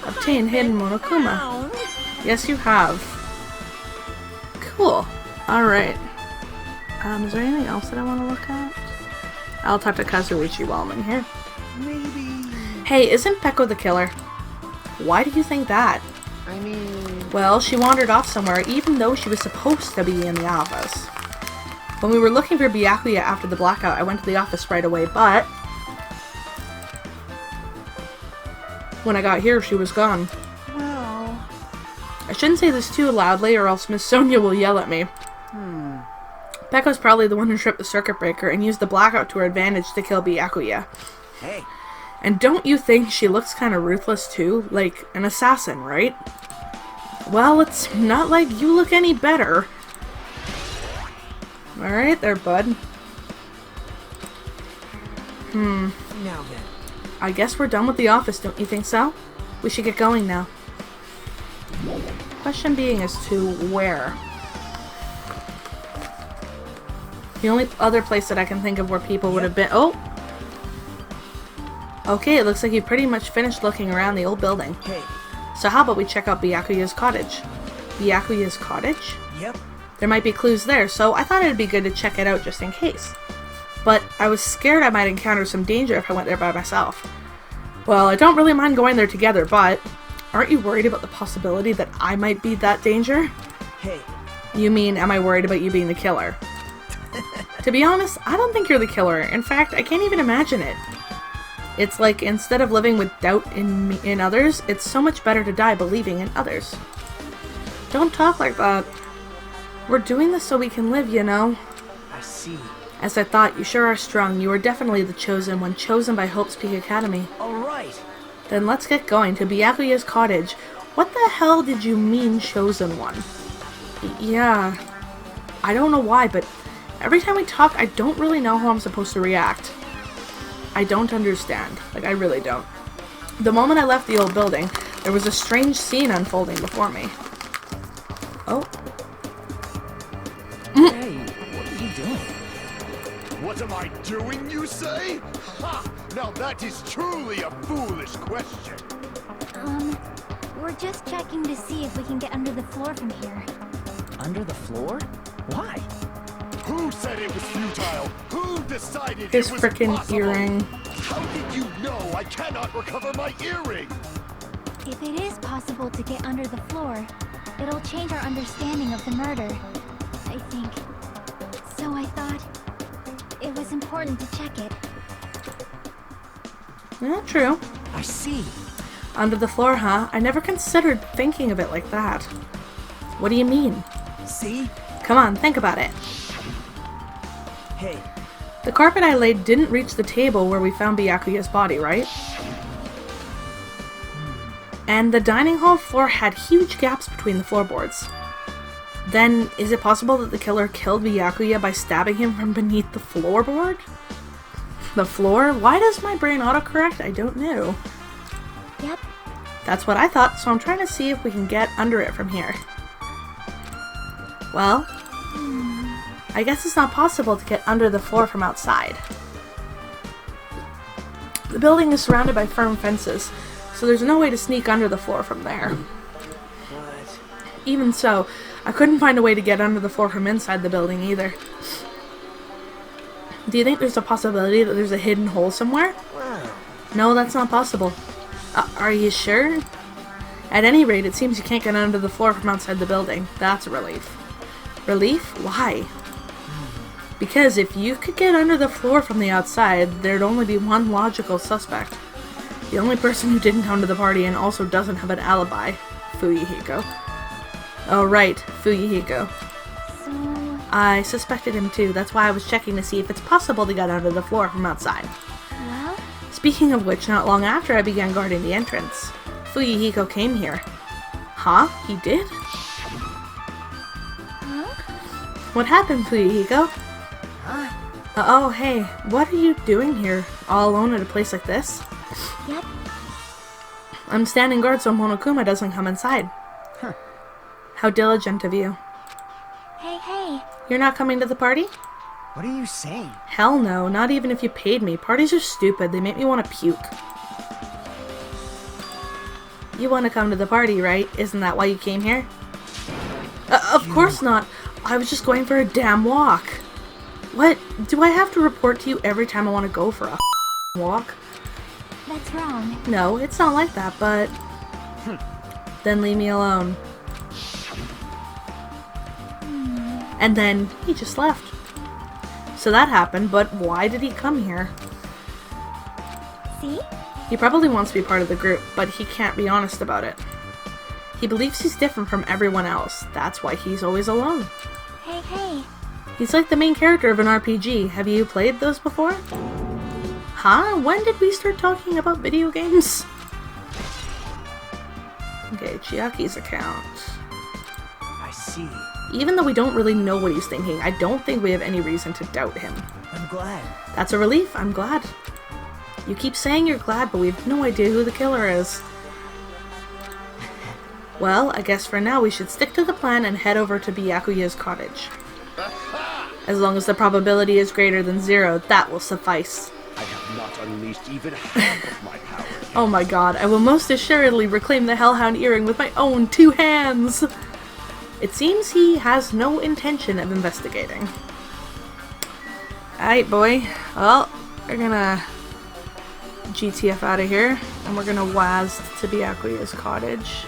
Obtain hidden Monokuma. Yes, you have. Cool. Alright. Is there anything else that I want to look at? I'll talk to Kazuichi while I'm in here. Maybe. Hey, isn't Peko the killer? Why do you think that? I mean. Well, she wandered off somewhere even though she was supposed to be in the office. When we were looking for Byakuya after the blackout, I went to the office right away, but when I got here, she was gone. Well. I shouldn't say this too loudly or else Miss Sonia will yell at me. Peko's probably the one who tripped the circuit breaker and used the blackout to her advantage to kill Byakuya. Hey, And don't you think she looks kind of ruthless too? Like an assassin, right? Well, it's not like you look any better. Alright there, bud. now then. I guess we're done with the office, don't you think so? We should get going now. Question being as to where? The only other place that I can think of where people would have been... Oh! Okay, it looks like you've pretty much finished looking around the old building. Hey, So how about we check out Byakuya's cottage? Byakuya's cottage? yep. There might be clues there, so I thought it'd be good to check it out just in case. But I was scared I might encounter some danger if I went there by myself. Well, I don't really mind going there together, but aren't you worried about the possibility that I might be that danger? Hey, You mean, am I worried about you being the killer? To be honest, I don't think you're the killer. In fact, I can't even imagine it. It's like, instead of living with doubt in others, it's so much better to die believing in others. Don't talk like that. We're doing this so we can live, you know. I see. As I thought, you sure are strong. You are definitely the chosen one, chosen by Hope's Peak Academy. Alright. Then let's get going to Byakuya's cottage. What the hell did you mean, chosen one? Yeah. I don't know why, but every time we talk, I don't really know how I'm supposed to react. I don't understand. Like, I really don't. The moment I left the old building, There was a strange scene unfolding before me. Oh. Hey, what are you doing? What am I doing, you say? Ha! Now that is truly a foolish question. We're just checking to see if we can get under the floor from here. Under the floor? Why? Who said it was futile? Who decided His it was frickin' impossible? earring. How did you know I cannot recover my earring? If it is possible to get under the floor, it'll change our understanding of the murder, I think. So I thought it was important to check it. Yeah, true. I see. Under the floor, huh? I never considered thinking of it like that. What do you mean? See? Come on, think about it. Hey, The carpet I laid didn't reach the table where we found Byakuya's body, right? And the dining hall floor had huge gaps between the floorboards. Then, is it possible that the killer killed Byakuya by stabbing him from beneath the floorboard? The floor? Why does my brain autocorrect? I don't know. Yep. That's what I thought, so I'm trying to see if we can get under it from here. Well, I guess it's not possible to get under the floor from outside. The building is surrounded by firm fences, so there's no way to sneak under the floor from there. what? Even so, I couldn't find a way to get under the floor from inside the building either. Do you think there's a possibility that there's a hidden hole somewhere? Wow. No, that's not possible. Are you sure? At any rate, it seems you can't get under the floor from outside the building. That's a relief. Relief? Why? Because if you could get under the floor from the outside, there'd only be one logical suspect. The only person who didn't come to the party and also doesn't have an alibi. Fuyuhiko. Oh right, Fuyuhiko. So, I suspected him too. That's why I was checking to see if it's possible to get under the floor from outside. well, Speaking of which, not long after I began guarding the entrance, Fuyuhiko came here. Huh? He did? huh? What happened, Fuyuhiko? Huh? Oh, hey, what are you doing here, all alone at a place like this? Yep. I'm standing guard so Monokuma doesn't come inside. Huh. How diligent of you. Hey. You're not coming to the party? What are you saying? Hell no, not even if you paid me. Parties are stupid, they make me want to puke. You want to come to the party, right? Isn't that why you came here? Of course not. I was just going for a damn walk. What? Do I have to report to you every time I want to go for a walk? That's wrong. No, it's not like that, but... Then leave me alone. And then he just left. So that happened, but why did he come here? See? He probably wants to be part of the group, but he can't be honest about it. He believes he's different from everyone else. That's why he's always alone. Hey. He's like the main character of an RPG. Have you played those before? Huh? When did we start talking about video games? Okay, Chiaki's account. I see. Even though we don't really know what he's thinking, I don't think we have any reason to doubt him. I'm glad. That's a relief. I'm glad. You keep saying you're glad, but we have no idea who the killer is. Well, I guess for now we should stick to the plan and head over to Byakuya's cottage. As long as the probability is greater than 0, that will suffice. I have not unleashed even half of my power. Oh my god, I will most assuredly reclaim the Hellhound earring with my own 2 hands! It seems he has no intention of investigating. Alright, boy. Well, we're gonna GTF out of here, and we're gonna Waz to Byakuya's cottage.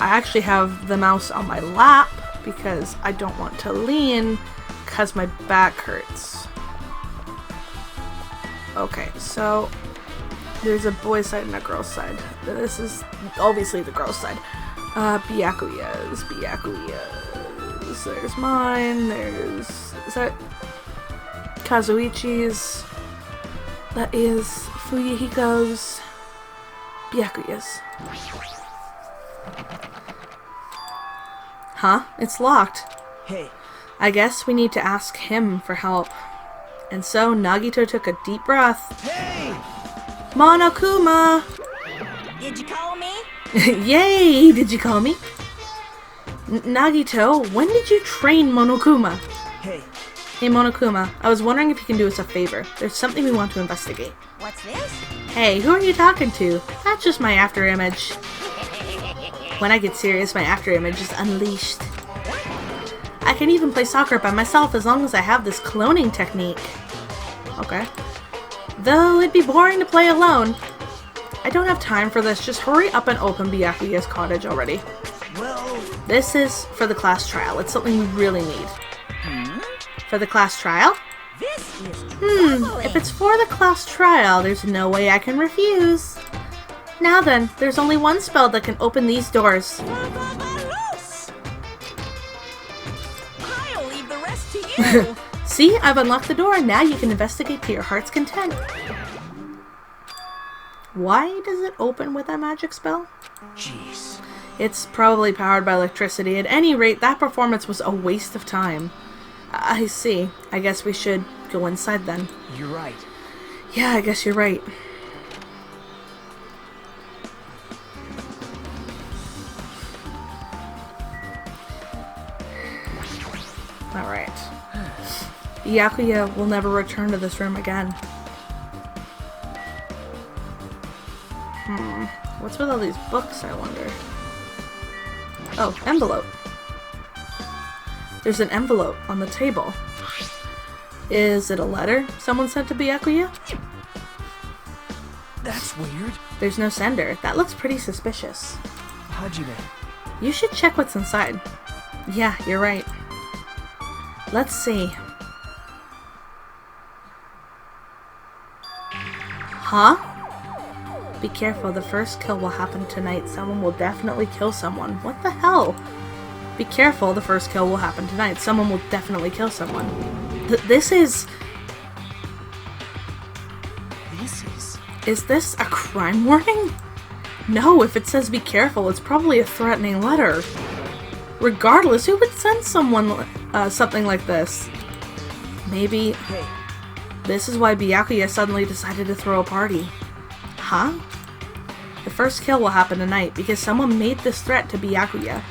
I actually have the mouse on my lap because I don't want to lean because my back hurts. Okay, so there's a boy's side and a girl's side. This is obviously the girl's side. Byakuya's. There's mine. Is that Kazuichi's? That is Fuyuhiko's. Byakuya's. Huh? It's locked. Hey, I guess we need to ask him for help. And so Nagito took a deep breath. hey! Monokuma! Did you call me? Yay! Did you call me? Nagito, when did you train Monokuma? Hey, Hey Monokuma, I was wondering if you can do us a favor. There's something we want to investigate. What's this? Hey, who are you talking to? That's just my after image. When I get serious, my after image is unleashed. I can even play soccer by myself as long as I have this cloning technique. Okay. Though it'd be boring to play alone. I don't have time for this. Just hurry up and open Byakuya's cottage already. well, This is for the class trial. It's something we really need. For the class trial? This is troubling. If it's for the class trial, there's no way I can refuse. Now then, there's only one spell that can open these doors. Loose. I'll leave the rest to you. See, I've unlocked the door. Now you can investigate to your heart's content. Why does it open with a magic spell? jeez. It's probably powered by electricity. At any rate, that performance was a waste of time. I see. I guess we should go inside then. You're right. Yeah, I guess you're right. Alright. Byakuya will never return to this room again. What's with all these books, I wonder? Oh, envelope. There's an envelope on the table. Is it a letter someone sent to Byakuya? That's weird. There's no sender. That looks pretty suspicious. Hajime. You should check what's inside. Yeah, you're right. Let's see. Huh? Be careful, the first kill will happen tonight. Someone will definitely kill someone. What the hell? Be careful, the first kill will happen tonight. Someone will definitely kill someone. This is... Is this a crime warning? No, if it says be careful, it's probably a threatening letter. Regardless, who would send someone something like this? Maybe Hey, this is why Byakuya suddenly decided to throw a party. Huh? The first kill will happen tonight because someone made this threat to Byakuya.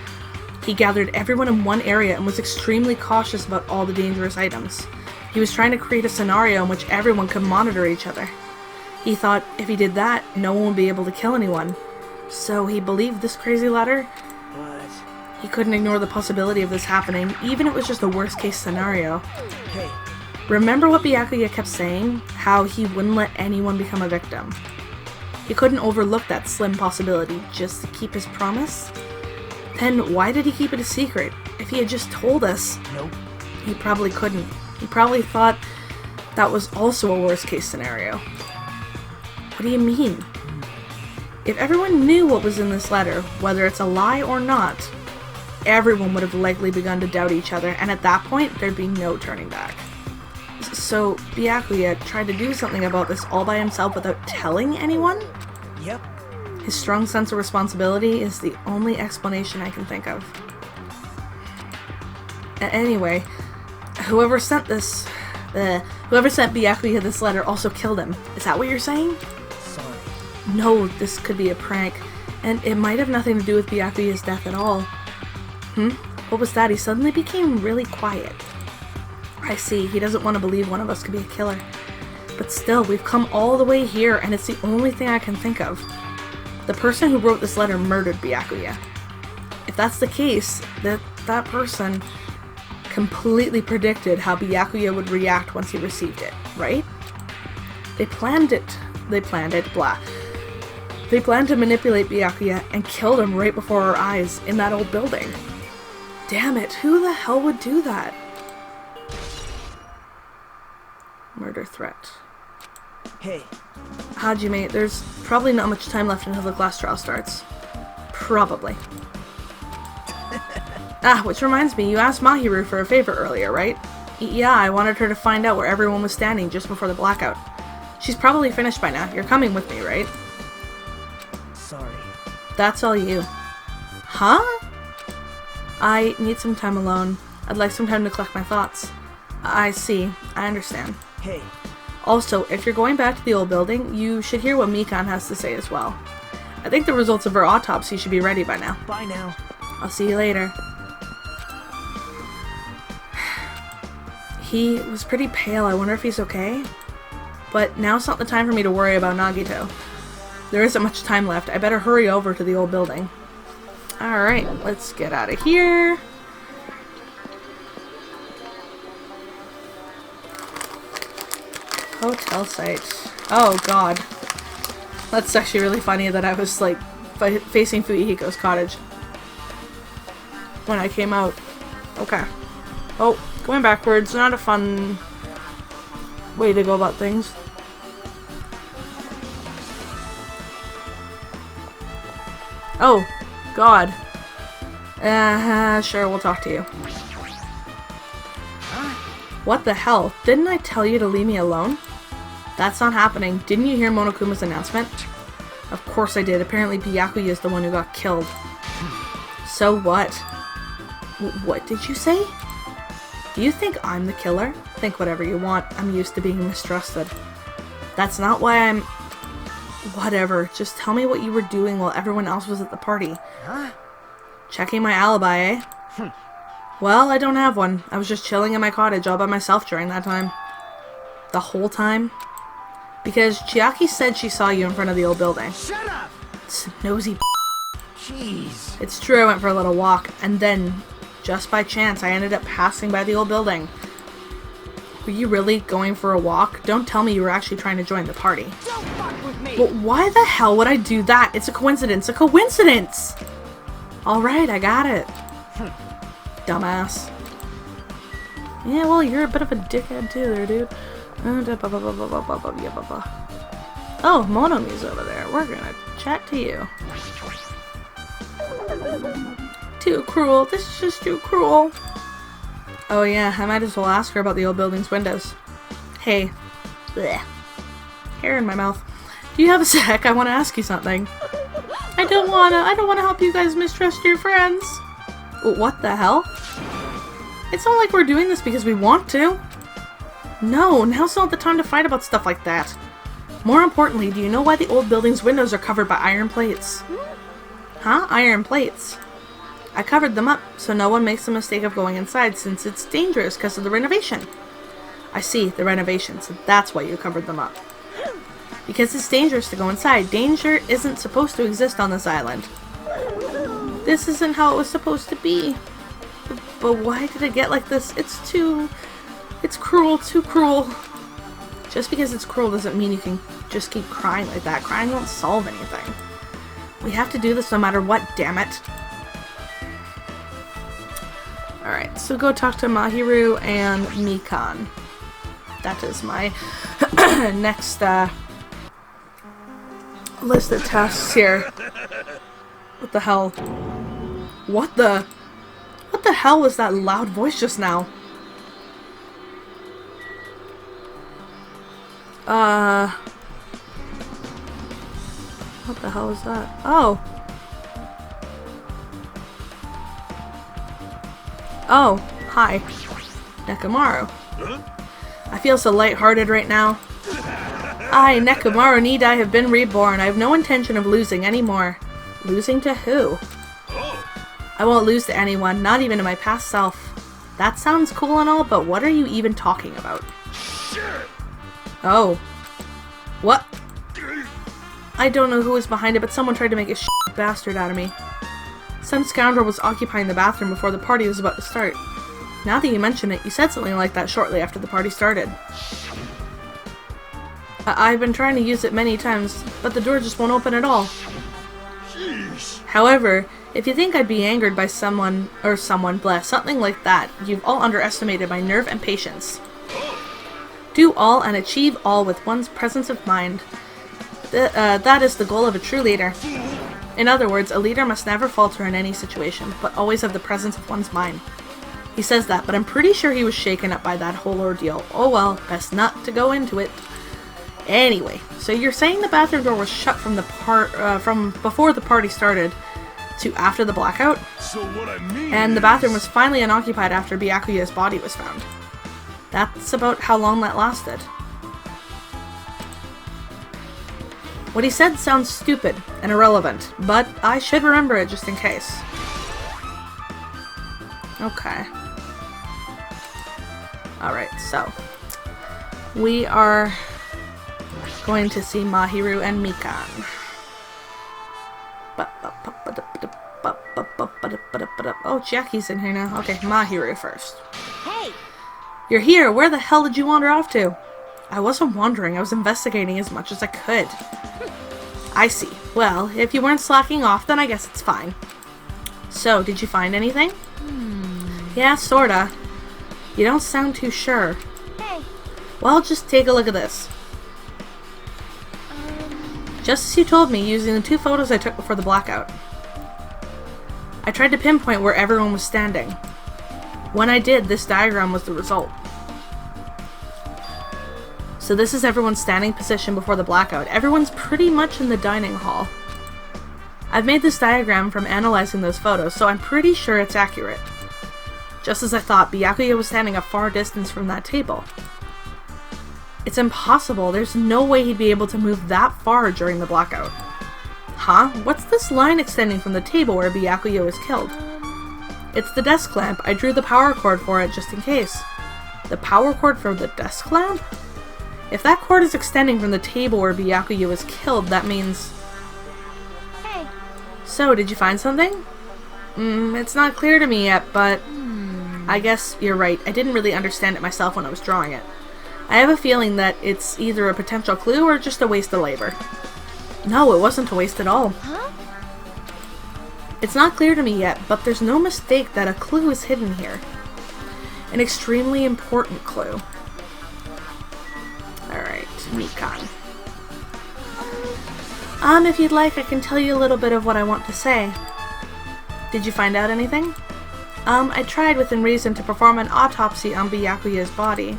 He gathered everyone in one area and was extremely cautious about all the dangerous items. He was trying to create a scenario in which everyone could monitor each other. He thought if he did that, no one would be able to kill anyone. So he believed this crazy letter. but... He couldn't ignore the possibility of this happening, even if it was just a worst case scenario. Hey, Remember what Byakuya kept saying? How he wouldn't let anyone become a victim. He couldn't overlook that slim possibility just to keep his promise? Then why did he keep it a secret? If he had just told us, nope. he probably couldn't. He probably thought that was also a worst case scenario. What do you mean? If everyone knew what was in this letter, whether it's a lie or not, everyone would have likely begun to doubt each other, and at that point, there'd be no turning back. So, Byakuya tried to do something about this all by himself without telling anyone? Yep. His strong sense of responsibility is the only explanation I can think of. Anyway, whoever sent Byakuya this letter also killed him. Is that what you're saying? Sorry. No, this could be a prank, and it might have nothing to do with Byakuya's death at all. What was that? He suddenly became really quiet. I see, he doesn't want to believe one of us could be a killer. But still, we've come all the way here, and it's the only thing I can think of. The person who wrote this letter murdered Byakuya. If that's the case, that person completely predicted how Byakuya would react once he received it, right? They planned to manipulate Byakuya and killed him right before our eyes in that old building. Damn it, who the hell would do that? Murder threat. Hey, Hajime, there's probably not much time left until the class trial starts. Probably. Which reminds me, you asked Mahiru for a favor earlier, right? Yeah, I wanted her to find out where everyone was standing just before the blackout. She's probably finished by now. You're coming with me, right? sorry. That's all you. Huh? I need some time alone. I'd like some time to collect my thoughts. I see. I understand. Hey, Also, if you're going back to the old building, you should hear what Mikan has to say as well. I think the results of her autopsy should be ready by now. Bye now. I'll see you later. He was pretty pale. I wonder if he's okay? But now's not the time for me to worry about Nagito. There isn't much time left. I better hurry over to the old building. Alright, let's get out of here. Hotel site. Oh god. That's actually really funny that I was like facing Fuyuhiko's cottage when I came out. Okay. Oh, going backwards. Not a fun way to go about things. Oh, God. Sure, we'll talk to you. What the hell? Didn't I tell you to leave me alone? That's not happening. Didn't you hear Monokuma's announcement? Of course I did. Apparently Byakuya is the one who got killed. So what? What did you say? Do you think I'm the killer? Think whatever you want. I'm used to being mistrusted. That's not why I'm... Whatever. Just tell me what you were doing while everyone else was at the party. Huh? Checking my alibi, eh? Well, I don't have one. I was just chilling in my cottage all by myself during that time. The whole time? Because Chiaki said she saw you in front of the old building. Shut up! It's nosy. Jeez. It's true, I went for a little walk, and then, just by chance, I ended up passing by the old building. Were you really going for a walk? Don't tell me you were actually trying to join the party. Don't fuck with me! But why the hell would I do that? It's a coincidence. A coincidence! Alright, I got it. Dumbass. Yeah, well, you're a bit of a dickhead too there, dude. Oh, Monomi's over there. We're gonna chat to you. Too cruel. This is just too cruel. Oh yeah, I might as well ask her about the old building's windows. Hey. Blech. Hair in my mouth. Do you have a sec? I want to ask you something. I don't wanna help you guys mistrust your friends. What the hell? It's not like we're doing this because we want to. No, now's not the time to fight about stuff like that. More importantly, do you know why the old building's windows are covered by iron plates? Huh? Iron plates. I covered them up so no one makes the mistake of going inside since it's dangerous because of the renovation. I see, the renovation, so that's why you covered them up. Because it's dangerous to go inside. Danger isn't supposed to exist on this island. This isn't how it was supposed to be. But why did it get like this? It's cruel, too cruel. Just because it's cruel doesn't mean you can just keep crying like that. Crying won't solve anything. We have to do this no matter what, damn it. Alright, so go talk to Mahiru and Mikan. That is my next list of tasks here. What the hell? What the hell was that loud voice just now? What the hell was that? Oh. Oh, hi. Nekomaru. I feel so lighthearted right now. I, Nekomaru, need I have been reborn. I have no intention of losing anymore. Losing to who? I won't lose to anyone, not even to my past self. That sounds cool and all, but what are you even talking about? Oh. What? I don't know who was behind it, but someone tried to make a bastard out of me. Some scoundrel was occupying the bathroom before the party was about to start. Now that you mention it, you said something like that shortly after the party started. I've been trying to use it many times, but the door just won't open at all. However, if you think I'd be angered by someone, bless, something like that, you've all underestimated my nerve and patience. Do all and achieve all with one's presence of mind. That is the goal of a true leader. In other words, a leader must never falter in any situation, but always have the presence of one's mind. He says that, but I'm pretty sure he was shaken up by that whole ordeal. Oh well, best not to go into it. Anyway, so you're saying the bathroom door was shut from from before the party started to after the blackout? So what I mean and the bathroom was finally unoccupied after Byakuya's body was found. That's about how long that lasted. What he said sounds stupid and irrelevant, but I should remember it just in case. Okay. Alright, so we are going to see Mahiru and Mikan. Oh, Jackie's in here now. Okay, Mahiru first. Hey, You're here! Where the hell did you wander off to? I wasn't wandering, I was investigating as much as I could. I see. Well, if you weren't slacking off, then I guess it's fine. So, did you find anything? Yeah, sorta. You don't sound too sure. Hey, Well, just take a look at this. Just as you told me, using the 2 photos I took before the blackout. I tried to pinpoint where everyone was standing. When I did, this diagram was the result. So this is everyone's standing position before the blackout. Everyone's pretty much in the dining hall. I've made this diagram from analyzing those photos, so I'm pretty sure it's accurate. Just as I thought, Byakuya was standing a far distance from that table. It's impossible. There's no way he'd be able to move that far during the blackout. Huh? What's this line extending from the table where Byakuya was killed? It's the desk lamp. I drew the power cord for it just in case. The power cord for the desk lamp? If that cord is extending from the table where Byakuya was killed, that means... hey, So, did you find something? It's not clear to me yet, but... I guess you're right. I didn't really understand it myself when I was drawing it. I have a feeling that it's either a potential clue or just a waste of labor. No, it wasn't a waste at all. huh? It's not clear to me yet, but there's no mistake that a clue is hidden here. An extremely important clue. Alright, Mikan. If you'd like, I can tell you a little bit of what I want to say. Did you find out anything? I tried within reason to perform an autopsy on Byakuya's body.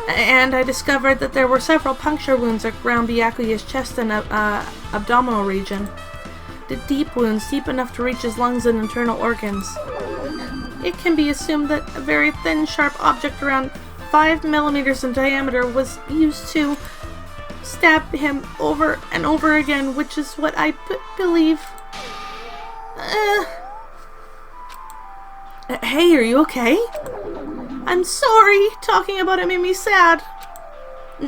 And I discovered that there were several puncture wounds around Byakuya's chest and abdominal region. The deep wounds, deep enough to reach his lungs and internal organs. It can be assumed that a very thin, sharp object around 5 millimeters in diameter was used to stab him over and over again, which is what I believe. Hey, are you okay? I'm sorry. Talking about it made me sad.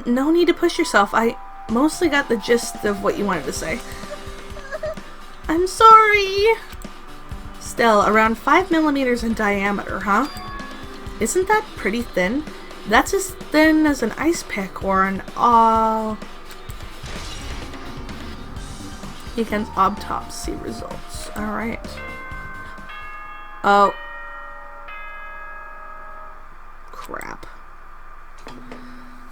No need to push yourself. I mostly got the gist of what you wanted to say. I'm sorry. Still, around 5 millimeters in diameter, huh? Isn't that pretty thin? That's as thin as an ice pick or an Weekend's autopsy results. Alright. Oh. Crap.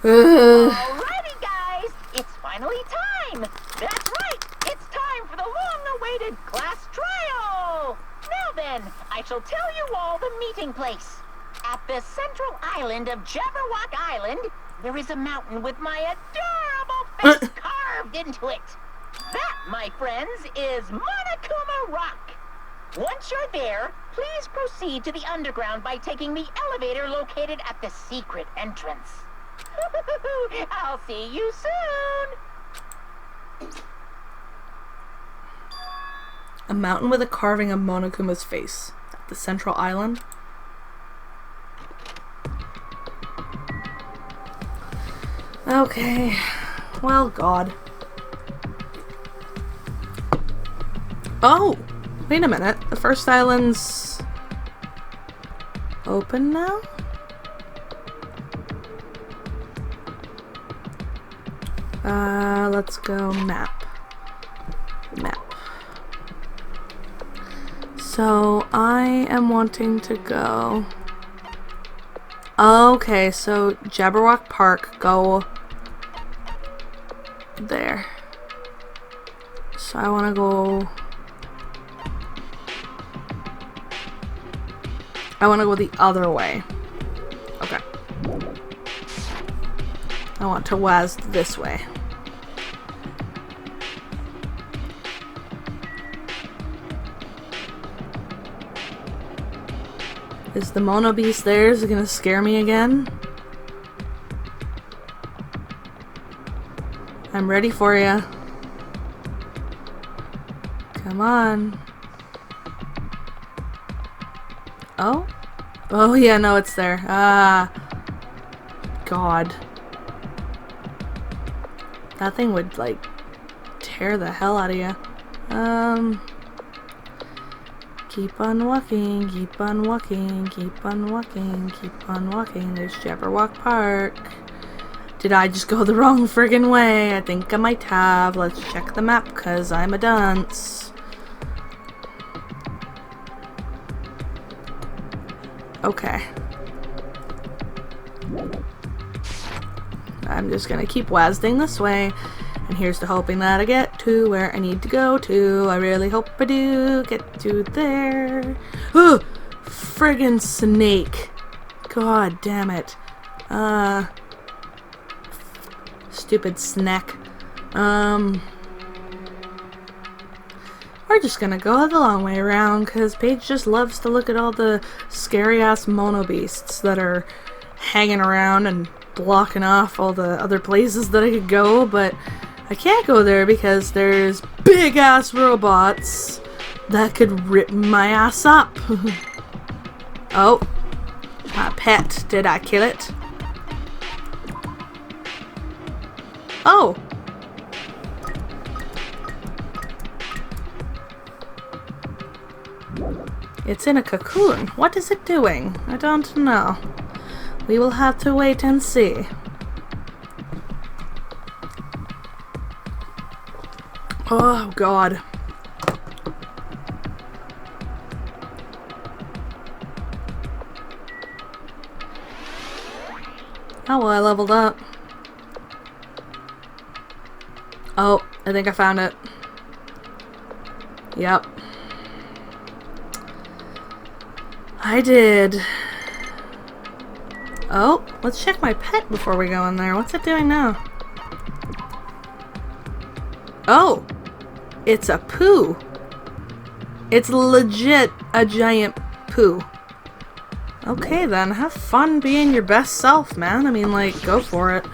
alrighty guys, it's finally time. That's right, it's time for the long-awaited class trial. Now then, I shall tell you all the meeting place. At the central island of Jabberwock Island, there is a mountain with my adorable face carved into it. That, my friends, is Monokuma Rock. Once you're there, please proceed to the underground by taking the elevator located at the secret entrance. I'll see you soon. A mountain with a carving of Monokuma's face. At the central island. Okay. Well, God. Oh! Wait a minute. The first island's open now? Let's go map. Map. So, I am wanting to go... Okay, so Jabberwock Park, go there. So I want to go... I want to go the other way. Okay. I want to Waz this way. Is the Mono Beast there? Is it gonna scare me again? I'm ready for ya. Come on. Oh? Oh yeah, no, it's there. Ah. God. That thing would, like, tear the hell out of you. Keep on walking, keep on walking, keep on walking, keep on walking. There's Jabberwock Park. Did I just go the wrong friggin' way? I think I might have. Let's check the map, cause I'm a dunce. Okay. I'm just gonna keep wazding this way. And here's to hoping that I get to where I need to go to. I really hope I do get to there. Ugh! Friggin' snake. God damn it. Stupid snack. We're just gonna go the long way around, because Paige just loves to look at all the scary-ass mono beasts that are hanging around and blocking off all the other places that I could go, but I can't go there because there's big-ass robots that could rip my ass up. Oh. My pet. Did I kill it? Oh! It's in a cocoon. What is it doing? I don't know. We will have to wait and see. Oh, God. Oh, well, I leveled up. Oh, I think I found it. Yep. I did. Oh, let's check my pet before we go in there. What's it doing now? Oh! It's a poo. It's legit a giant poo. Okay then, have fun being your best self, man. I mean, like, go for it.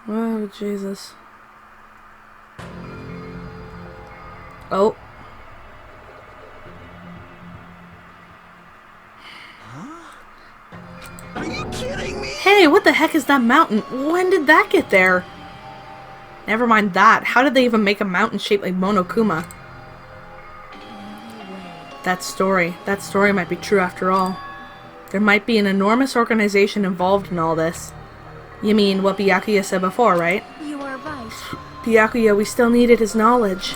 Oh, Jesus. Oh. Are you kidding me? Hey, what the heck is that mountain? When did that get there? Never mind that. How did they even make a mountain shaped like Monokuma? That story might be true after all. There might be an enormous organization involved in all this. You mean what Byakuya said before, right? You are right. Byakuya, we still needed his knowledge.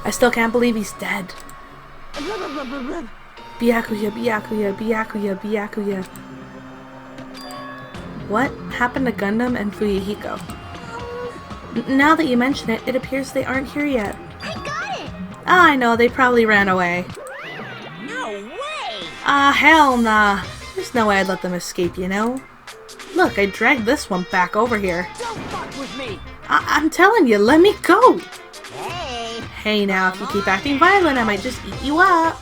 I still can't believe he's dead. Byakuya, Byakuya, Byakuya, Byakuya. What happened to Gundam and Fuyuhiko? Now that you mention it, it appears they aren't here yet. I got it! Ah, I know, they probably ran away. No way! Ah, hell nah. There's no way I'd let them escape, you know? Look, I dragged this one back over here. Don't fuck with me! I'm telling you, let me go! Hey! Hey now, if you keep acting violent, I might just eat you up.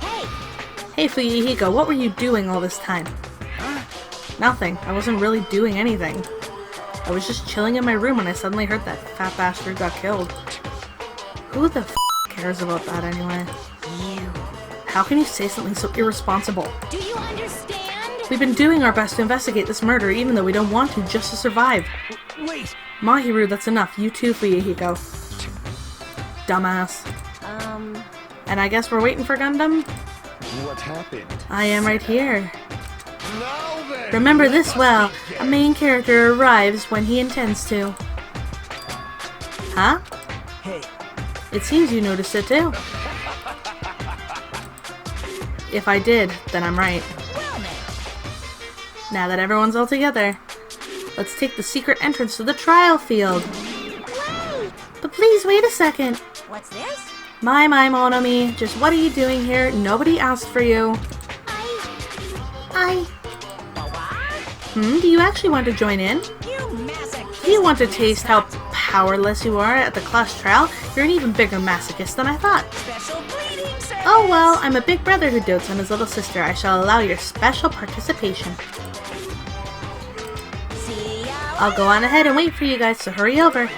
Hey! Hey Fuyuhiko, what were you doing all this time? Nothing. I wasn't really doing anything. I was just chilling in my room when I suddenly heard that fat bastard got killed. Who the f cares about that anyway? You. How can you say something so irresponsible? Do you understand? We've been doing our best to investigate this murder even though we don't want to, just to survive. Wait. Mahiru, that's enough. You too, Fuyuhiko. Dumbass. And I guess we're waiting for Gundam? What happened? I am right here. Now then, Remember let this us well. begin. A main character arrives when he intends to. Huh? Hey, It seems you noticed it too. If I did, then I'm right. Well then. Now that everyone's all together, let's take the secret entrance to the trial field. Wait! But please wait a second. What's this? My Monomi, just what are you doing here? Nobody asked for you. I... Do you actually want to join in? You masochist. Do you want to taste how powerless you are at the class trial? You're an even bigger masochist than I thought. Special bleeding service. Oh well, I'm a big brother who dotes on his little sister. I shall allow your special participation. See ya. I'll go on ahead and wait for you guys, so hurry over.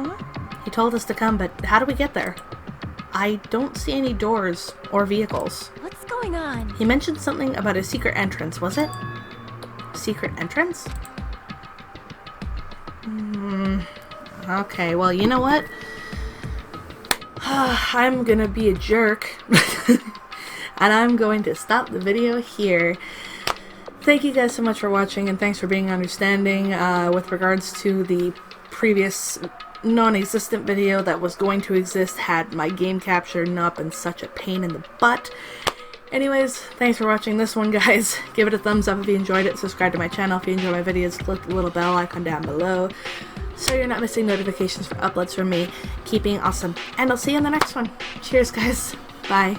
Huh? He told us to come, but how do we get there? I don't see any doors or vehicles. What's going on? He mentioned something about a secret entrance, was it? Secret entrance? Okay, well, you know what? I'm gonna be a jerk. And I'm going to stop the video here. Thank you guys so much for watching, and thanks for being understanding with regards to the previous non-existent video that was going to exist had my game capture not been such a pain in the butt. Anyways, thanks for watching this one, guys. Give it a thumbs up if you enjoyed it. Subscribe to my channel if you enjoy my videos. Click the little bell icon down below so you're not missing notifications for uploads from me. Keep being awesome, and I'll see you in the next one. Cheers, guys. Bye.